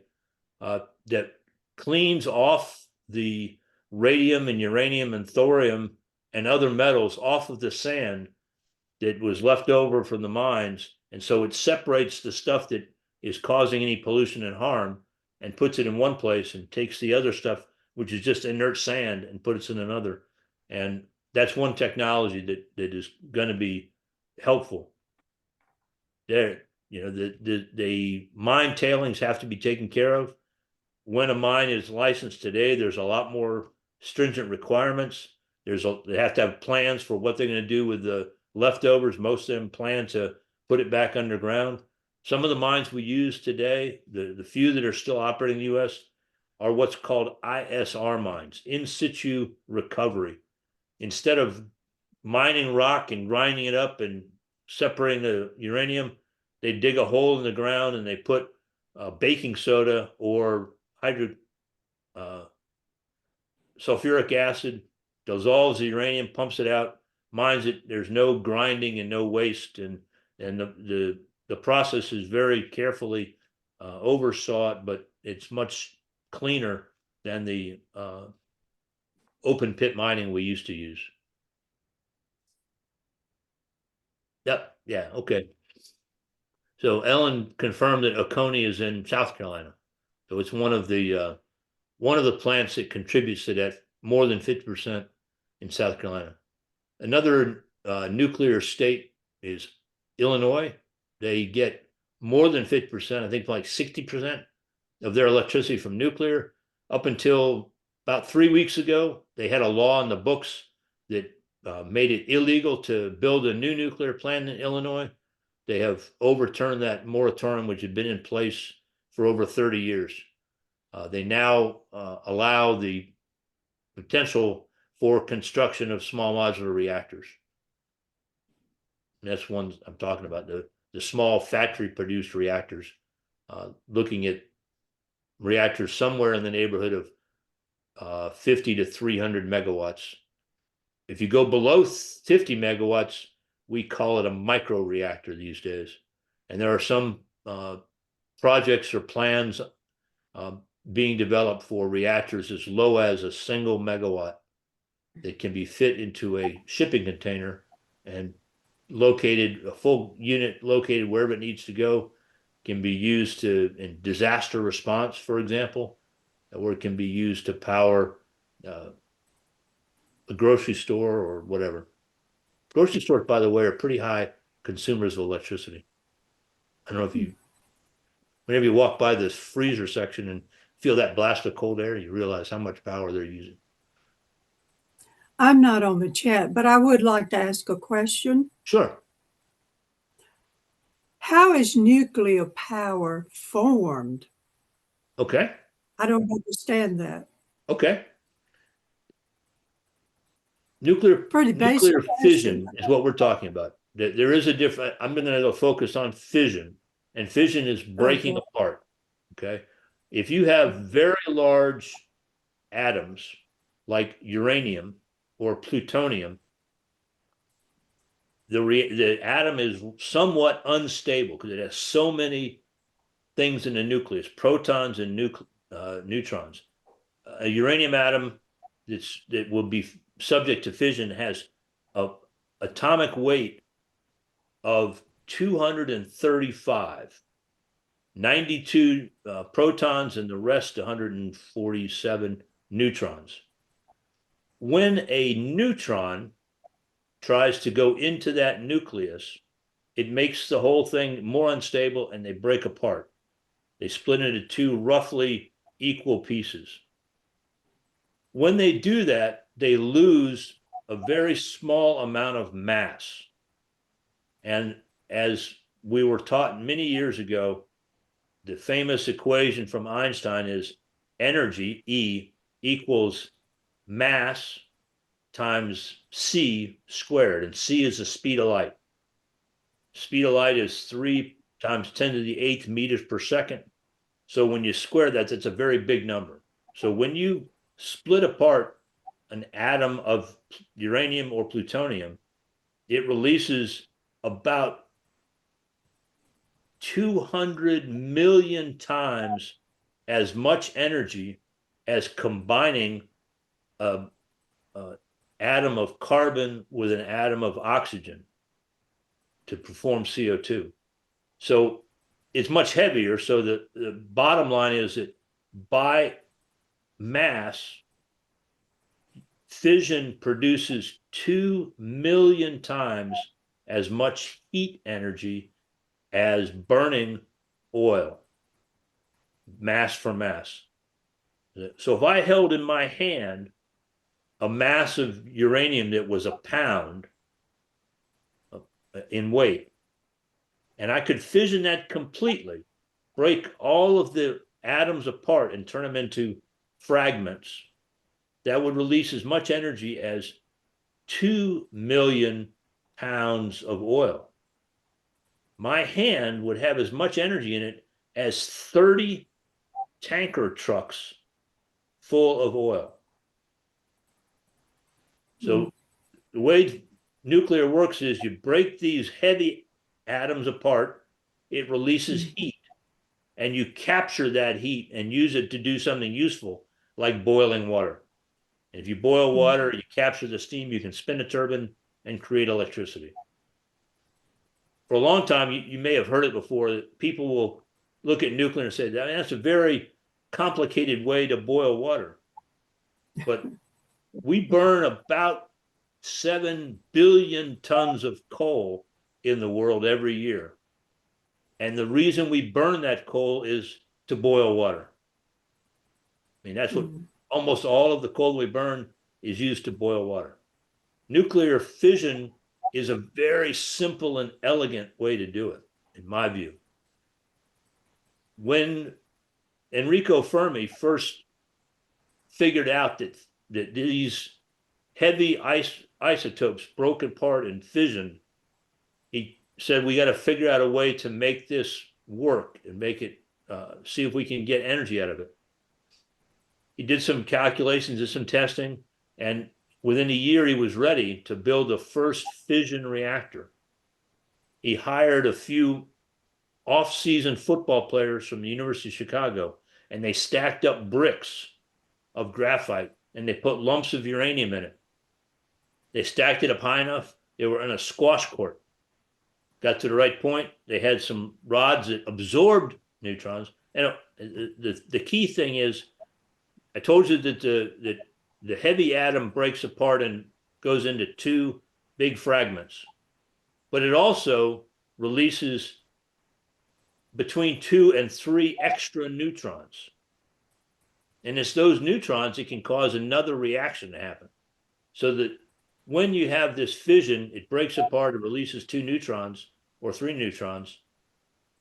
that cleans off the radium and uranium and thorium and other metals off of the sand that was left over from the mines. And so it separates the stuff that is causing any pollution and harm and puts it in one place, and takes the other stuff, which is just inert sand, and puts it in another. And that's one technology that is going to be helpful. There, the mine tailings have to be taken care of. When a mine is licensed today, there's a lot more stringent requirements. They have to have plans for what they're going to do with the leftovers. Most of them plan to put it back underground. Some of the mines we use today, the few that are still operating in the US, are what's called ISR mines, in situ recovery. Instead of mining rock and grinding it up and separating the uranium, they dig a hole in the ground and they put baking soda or sulfuric acid, dissolves the uranium, pumps it out, mines it. There's no grinding and no waste, and the process is very carefully oversought, but it's much cleaner than the open pit mining we used to use. Yep. Yeah. Okay. So Ellen confirmed that Oconee is in South Carolina. So it's one of the plants that contributes to that, more than 50% in South Carolina. Another nuclear state is Illinois. They get more than 50%, I think like 60% of their electricity from nuclear. Up until about 3 weeks ago, they had a law in the books that made it illegal to build a new nuclear plant in Illinois. They have overturned that moratorium, which had been in place for over 30 years. They now allow the potential for construction of small modular reactors. And that's one I'm talking about, the small factory produced reactors, looking at reactors somewhere in the neighborhood of 50 to 300 megawatts. If you go below 50 megawatts, we call it a micro reactor these days. And there are some projects or plans being developed for reactors as low as a single megawatt that can be fit into a shipping container and a full unit located wherever it needs to go, can be used in disaster response, for example, or it can be used to power a grocery store or whatever. Grocery stores, by the way, are pretty high consumers of electricity. I don't know if you, whenever you walk by this freezer section and feel that blast of cold air, you realize how much power they're using. I'm not on the chat, but I would like to ask a question. Sure. How is nuclear power formed? Okay. I don't understand that. Okay. Nuclear Pretty basic nuclear fission question. is what we're talking about. There is a different, I'm going to go focus on fission, and fission is breaking Okay. apart. Okay. If you have very large atoms like uranium or plutonium, the atom is somewhat unstable because it has so many things in the nucleus, protons and neutrons. A uranium atom that will be subject to fission has a atomic weight of 235, 92 protons, and the rest 147 neutrons. When a neutron tries to go into that nucleus, it makes the whole thing more unstable and they break apart. They split into two roughly equal pieces. When they do that, they lose a very small amount of mass. And as we were taught many years ago, the famous equation from Einstein is energy, E, equals mass times c squared, and c is the speed of light. Speed of light is 3 times 10 to the 8th meters per second. So when you square that, that's a very big number. So when you split apart an atom of uranium or plutonium, it releases about 200 million times as much energy as combining an atom of carbon with an atom of oxygen to perform CO2. So it's much heavier. So the bottom line is that by mass, fission produces 2 million times as much heat energy as burning oil, mass for mass. So if I held in my hand a mass of uranium that was a pound in weight, and I could fission that completely, break all of the atoms apart and turn them into fragments, that would release as much energy as 2 million pounds of oil. My hand would have as much energy in it as 30 tanker trucks full of oil. So the way nuclear works is you break these heavy atoms apart, it releases heat, and you capture that heat and use it to do something useful, like boiling water. And if you boil water, you capture the steam, you can spin a turbine and create electricity. For a long time, you may have heard it before, that people will look at nuclear and say, that's a very complicated way to boil water. But we burn about 7 billion tons of coal in the world every year. And the reason we burn that coal is to boil water. I mean, that's what almost all of the coal we burn is used to boil water. Nuclear fission is a very simple and elegant way to do it, in my view. When Enrico Fermi first figured out that these heavy isotopes broke apart in fission, he said, we got to figure out a way to make this work and make it, see if we can get energy out of it. He did some calculations, did some testing, and within a year he was ready to build the first fission reactor. He hired a few off-season football players from the University of Chicago, and they stacked up bricks of graphite, and they put lumps of uranium in it. They stacked it up high enough, they were in a squash court. Got to the right point, they had some rods that absorbed neutrons. And the key thing is, I told you that the heavy atom breaks apart and goes into two big fragments, but it also releases between 2 and 3 extra neutrons. And it's those neutrons that can cause another reaction to happen. So that when you have this fission, it breaks apart and releases 2 neutrons or 3 neutrons.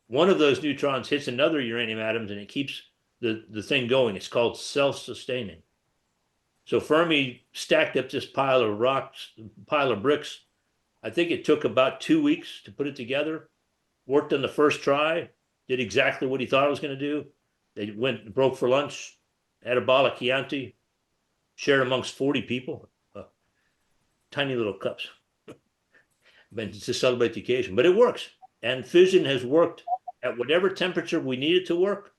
One of those neutrons hits another uranium atom and it keeps the thing going. It's called self-sustaining. So Fermi stacked up this pile of rocks, pile of bricks. I think it took about 2 weeks to put it together. Worked on the first try, did exactly what he thought it was going to do. They went and broke for lunch, had a bottle of Chianti, shared amongst 40 people. Tiny little cups. But to celebrate the occasion. But it works. And fission has worked at whatever temperature we need it to work.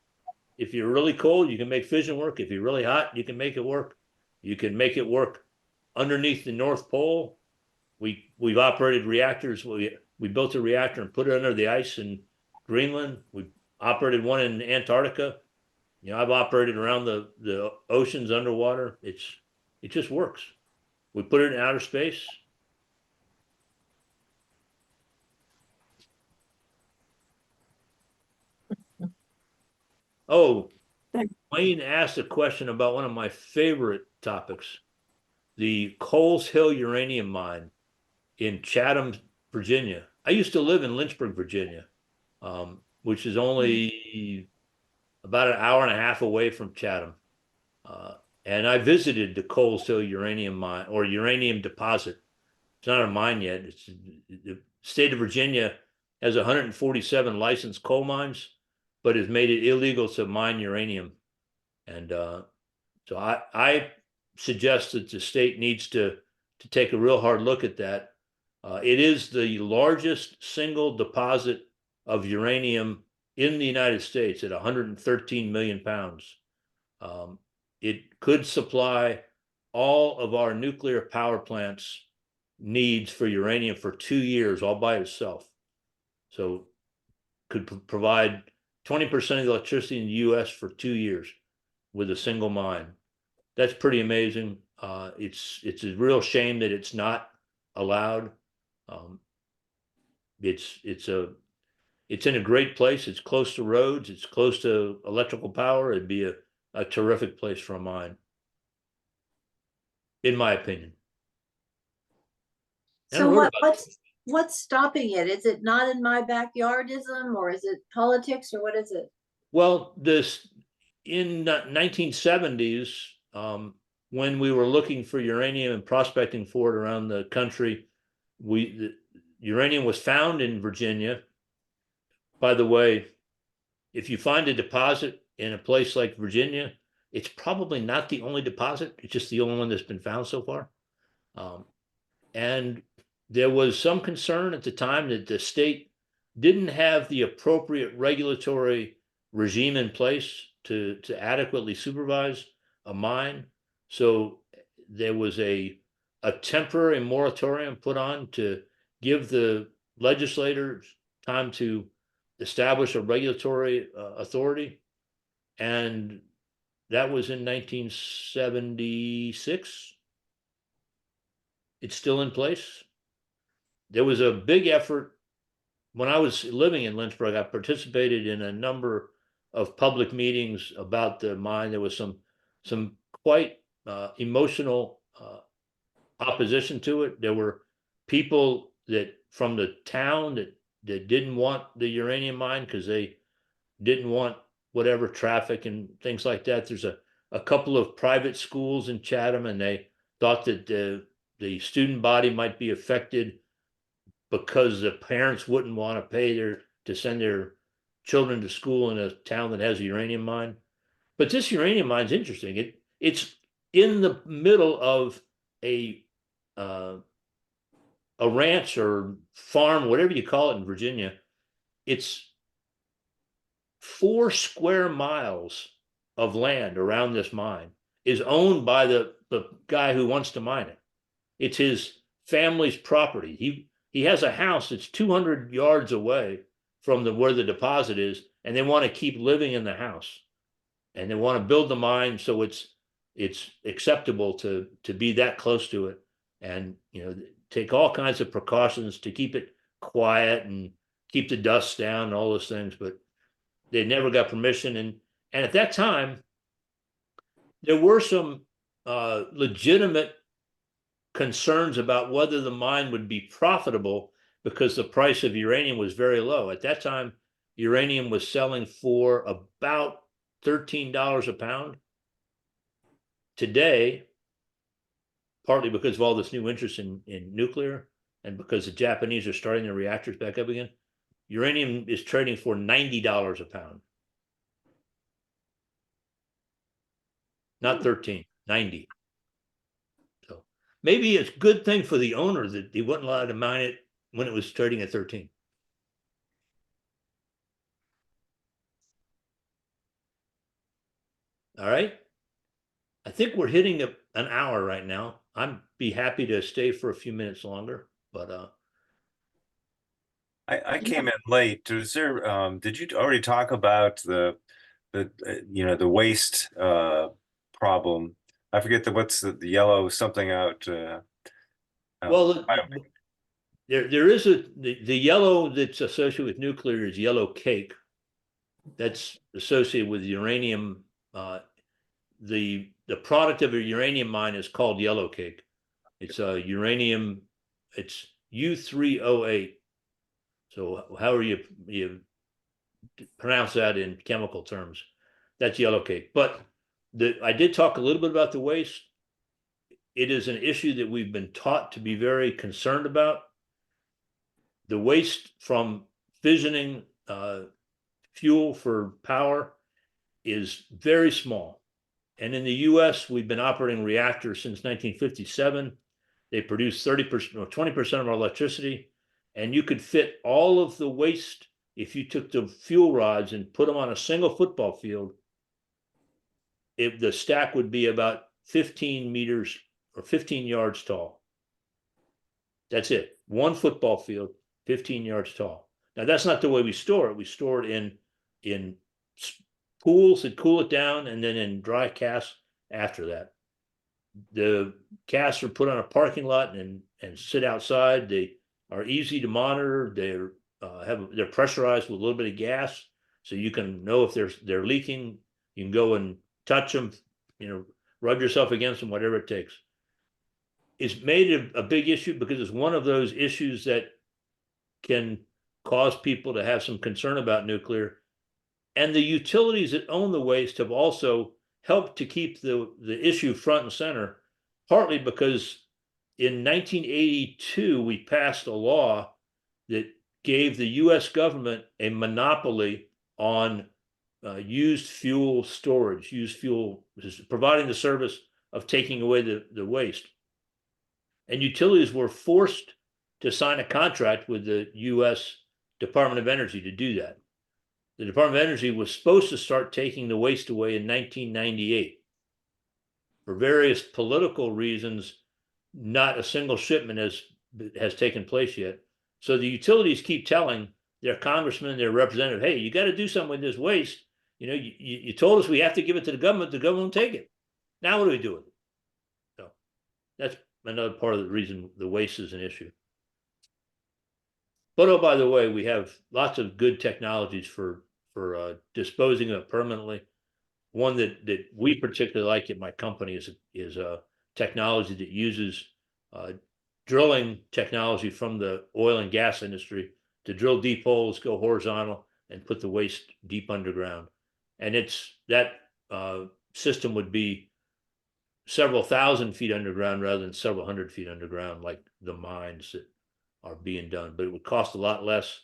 If you're really cold, you can make fission work. If you're really hot, you can make it work. You can make it work underneath the North Pole. We've operated reactors. We built a reactor and put it under the ice in Greenland. We operated one in Antarctica. You know, I've operated around the oceans underwater. It just works. We put it in outer space. Oh, Wayne asked a question about one of my favorite topics, the Coles Hill uranium mine in Chatham, Virginia. I used to live in Lynchburg, Virginia, which is only about an hour and a half away from Chatham. And I visited the Coles Hill uranium mine or uranium deposit. It's not a mine yet. The state of Virginia has 147 licensed coal mines, but has made it illegal to mine uranium. And so I suggest that the state needs to take a real hard look at that. It is the largest single deposit of uranium in the United States at 113 million pounds. It could supply all of our nuclear power plants' needs for uranium for 2 years all by itself. So could provide 20% of the electricity in the US for 2 years with a single mine. That's pretty amazing. It's a real shame that it's not allowed. It's in a great place. It's close to roads. It's close to electrical power. It'd be a terrific place for a mine, in my opinion. So what's stopping it? Is it not in my backyardism, or is it politics, or what is it? Well, in 1970s, when we were looking for uranium and prospecting for it around the country, the uranium was found in Virginia. By the way, if you find a deposit in a place like Virginia, it's probably not the only deposit. It's just the only one that's been found so far. And there was some concern at the time that the state didn't have the appropriate regulatory regime in place to adequately supervise a mine. So there was a temporary moratorium put on to give the legislators time to establish a regulatory authority. And that was in 1976. It's still in place. There was a big effort when I was living in Lynchburg. I participated in a number of public meetings about the mine. There was some quite emotional opposition to it. There were people that from the town that didn't want the uranium mine because they didn't want whatever traffic and things like that. There's a couple of private schools in Chatham, and they thought that the student body might be affected because the parents wouldn't want to pay to send their children to school in a town that has a uranium mine. But this uranium mine's interesting. It's in the middle of a ranch or farm, whatever you call it in Virginia. It's 4 square miles of land around this mine is owned by the guy who wants to mine it. It's his family's property. He has a house that's 200 yards away from where the deposit is, and they want to keep living in the house. And they want to build the mine so it's it's acceptable to be that close to it, and take all kinds of precautions to keep it quiet and keep the dust down and all those things, but they never got permission. And at that time, there were some legitimate concerns about whether the mine would be profitable because the price of uranium was very low. At that time, uranium was selling for about $13 a pound. Today, partly because of all this new interest in nuclear and because the Japanese are starting their reactors back up again, uranium is trading for $90 a pound. Not 13, 90. So maybe it's a good thing for the owner that he wasn't allowed to mine it when it was trading at 13. All right. I think we're hitting an hour right now. I'd be happy to stay for a few minutes longer, but I came in late. Was there, did you already talk about the waste problem? I forget what's the yellow something out. well, there is the yellow that's associated with nuclear is yellow cake. That's associated with uranium. The product of a uranium mine is called yellow cake. It's uranium. It's U3O8. So however you pronounce that in chemical terms, that's yellow cake. But I did talk a little bit about the waste. It is an issue that we've been taught to be very concerned about. The waste from fissioning fuel for power is very small. And in the US, we've been operating reactors since 1957. They produce 30% or 20% of our electricity. And you could fit all of the waste if you took the fuel rods and put them on a single football field. If the stack would be about 15 meters or 15 yards tall. That's it. One football field, 15 yards tall. Now that's not the way we store it. We store it in pools that cool it down, and then in dry casks after that. The casks are put on a parking lot and sit outside. They are easy to monitor. They're pressurized with a little bit of gas, so you can know if they're leaking. You can go and touch them, rub yourself against them, whatever it takes. It's made a big issue because it's one of those issues that can cause people to have some concern about nuclear. And the utilities that own the waste have also helped to keep the issue front and center, partly because in 1982, we passed a law that gave the US government a monopoly on used fuel storage, used fuel, providing the service of taking away the waste. And utilities were forced to sign a contract with the US Department of Energy to do that. The Department of Energy was supposed to start taking the waste away in 1998. For various political reasons, not a single shipment has taken place yet. So the utilities keep telling their congressman, their representative, hey, you got to do something with this waste. You told us we have to give it to the government won't take it. Now what do we do with it? So that's another part of the reason the waste is an issue. But oh, by the way, we have lots of good technologies for disposing of it permanently. One that we particularly like at my company is a technology that uses drilling technology from the oil and gas industry to drill deep holes, go horizontal, and put the waste deep underground. And that system would be several thousand feet underground rather than several hundred feet underground, like the mines that are being done. But it would cost a lot less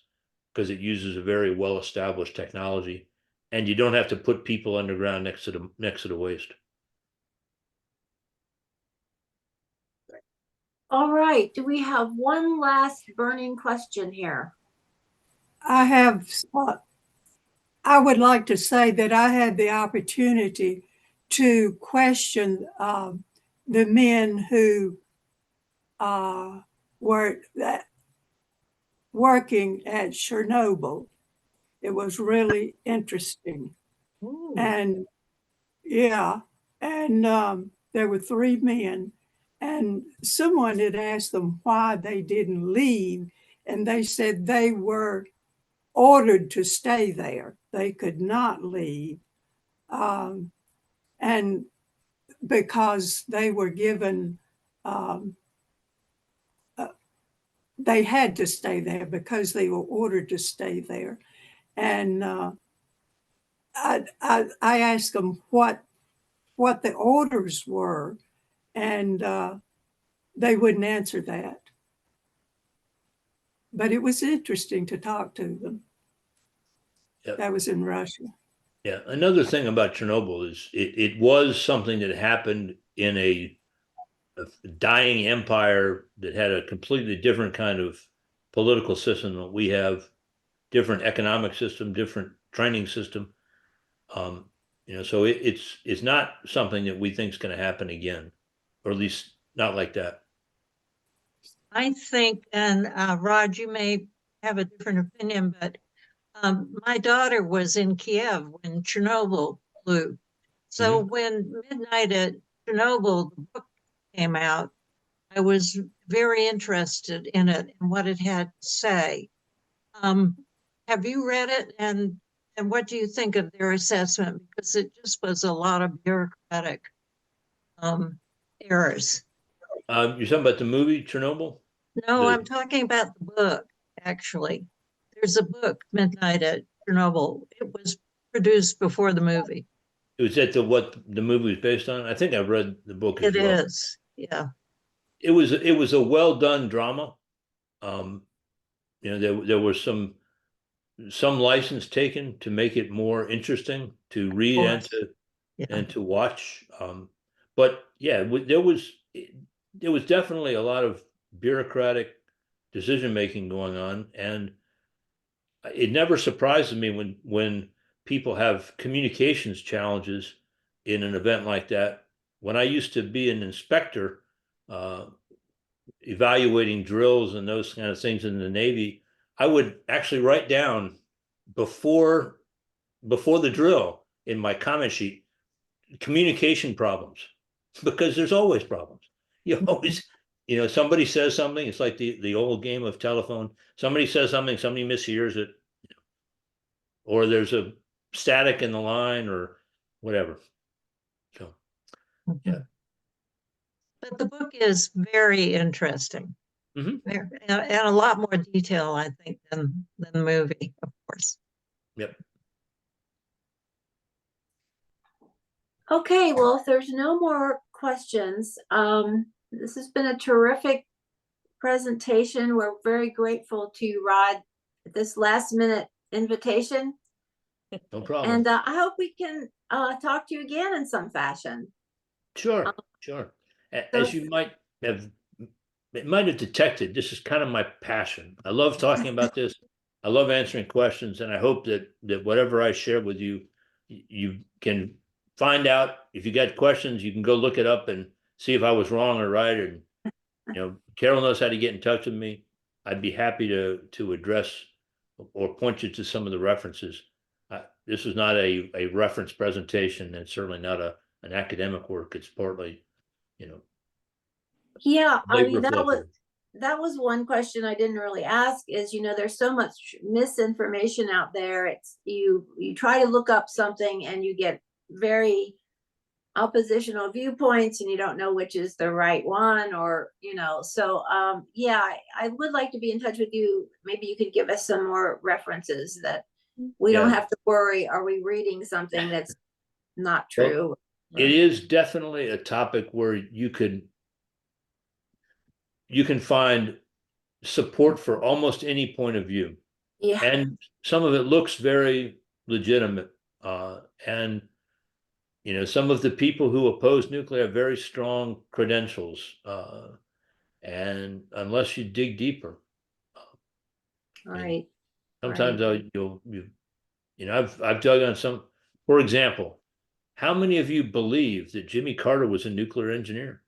because it uses a very well-established technology, and you don't have to put people underground next to the waste. All right. Do we have one last burning question here? I would like to say that I had the opportunity to question the men who were working at Chernobyl. It was really interesting. Ooh. And yeah, And there were three men, and someone had asked them why they didn't leave, and they said they were ordered to stay there. They could not leave. And because they were given, they had to stay there because they were ordered to stay there. And I asked them what the orders were, and they wouldn't answer that. But it was interesting to talk to them. Yep. That was in Russia. Yeah, another thing about Chernobyl is it was something that happened in a dying empire that had a completely different kind of political system that we have, different economic system, different training system. So it's not something that we think is going to happen again, or at least not like that. I think, and Rod, you may have a different opinion, but my daughter was in Kiev when Chernobyl blew. So when Midnight at Chernobyl, the book came out, I was very interested in it and what it had to say. Have you read it, and what do you think of their assessment? Because it just was a lot of bureaucratic errors. You're talking about the movie Chernobyl? No, The- I'm talking about the book, actually. There's a book, Midnight at Chernobyl. It was produced before the movie. Was that what the movie was based on? I think I read the book as It well. is, yeah. It was a well done drama. There was some license taken to make it more interesting to read and to watch. But yeah, there was definitely a lot of bureaucratic decision making going on, and it never surprises me when people have communications challenges in an event like that. When I used to be an inspector, evaluating drills and those kind of things in the Navy, I would actually write down before the drill in my comment sheet communication problems, because there's always problems. You always, somebody says something. It's like the old game of telephone. Somebody says something, somebody mishears it, or there's a static in the line or whatever. So, yeah. But the book is very interesting. Mhm. And a lot more detail, I think, than the movie, of course. Yep. Okay, well, if there's no more questions, this has been a terrific presentation. We're very grateful to Rod for this last minute invitation. No problem. And I hope we can talk to you again in some fashion. Sure. As you might have detected, this is kind of my passion. I love talking about this. I love answering questions, and I hope that whatever I share with you, you can find out. If you got questions, you can go look it up and see if I was wrong or right. And Carol knows how to get in touch with me. I'd be happy to address or point you to some of the references. This is not a reference presentation, and certainly not an academic work. It's partly, Yeah, I mean, labor of love. that was one question I didn't really ask is, there's so much misinformation out there. It's you try to look up something and you get very oppositional viewpoints and you don't know which is the right one, or so yeah, I would like to be in touch with you. Maybe you could give us some more references that we don't Yeah. have to worry, are we reading something that's not true? It is definitely a topic where you can find support for almost any point of view. Yeah. And some of it looks very legitimate. And some of the people who oppose nuclear have very strong credentials. And unless you dig deeper, Right. sometimes I've dug on some. For example, how many of you believe that Jimmy Carter was a nuclear engineer?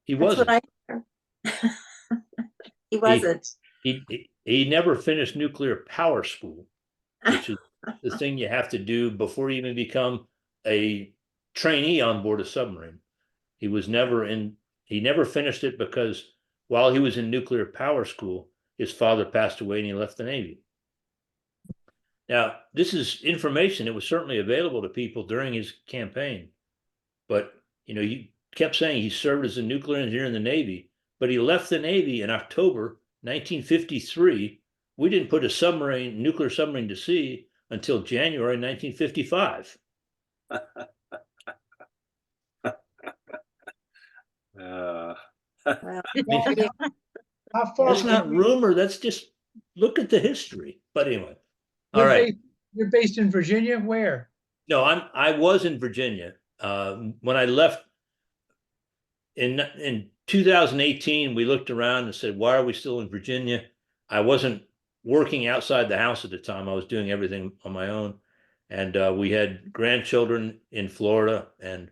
He That's wasn't. what I hear. He wasn't. He never finished nuclear power school, which is the thing you have to do before you even become a trainee on board a submarine. He never finished it because while he was in nuclear power school, his father passed away and he left the Navy. Now, this is information that was certainly available to people during his campaign, but he kept saying he served as a nuclear engineer in the Navy, but he left the Navy in October 1953. We didn't put a nuclear submarine to sea until January 1955. Well, How far? That's not rumor. That's just look at the history. But anyway, all You're right. based- You're based in Virginia? Where? No, I was in Virginia. When I left in 2018, we looked around and said, why are we still in Virginia? I wasn't working outside the house at the time. I was doing everything on my own. And we had grandchildren in Florida. And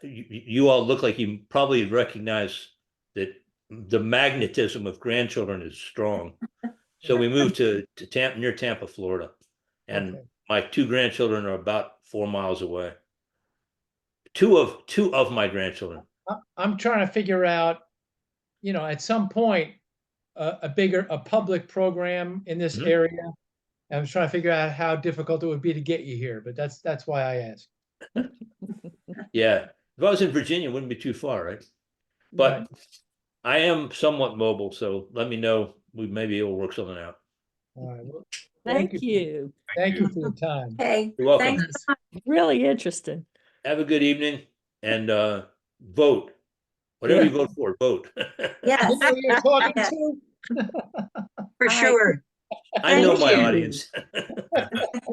you all look like you probably recognize that the magnetism of grandchildren is strong. So we moved to Tampa, near Tampa, Florida. And Okay. my two grandchildren are about 4 miles away. Two of my grandchildren. I'm trying to figure out, at some point, a public program in this Mhm. area. I'm trying to figure out how difficult it would be to get you here, but that's why I asked. Yeah. If I was in Virginia, it wouldn't be too far, right? But Right. I am somewhat mobile, so let me know. We maybe it'll work something out. All right. Well, Thank you. Thank you for your time. Okay. You're welcome. Thanks. Really interesting. Have a good evening and vote. Whatever you vote for, vote. Yes. You know who you're talking Yes. to? For All right. sure. I know Thank my you. audience.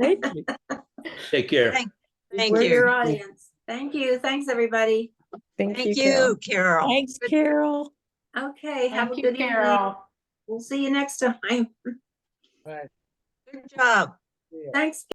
Thank you. Take care. Thank We're your you. audience. Thank you. Thanks, everybody. Thank Carol. you, Carol. Thanks, Carol. Okay. Have a Thank you, good evening. Carol. We'll see you next time. Right. Good job. Yeah. Thanks.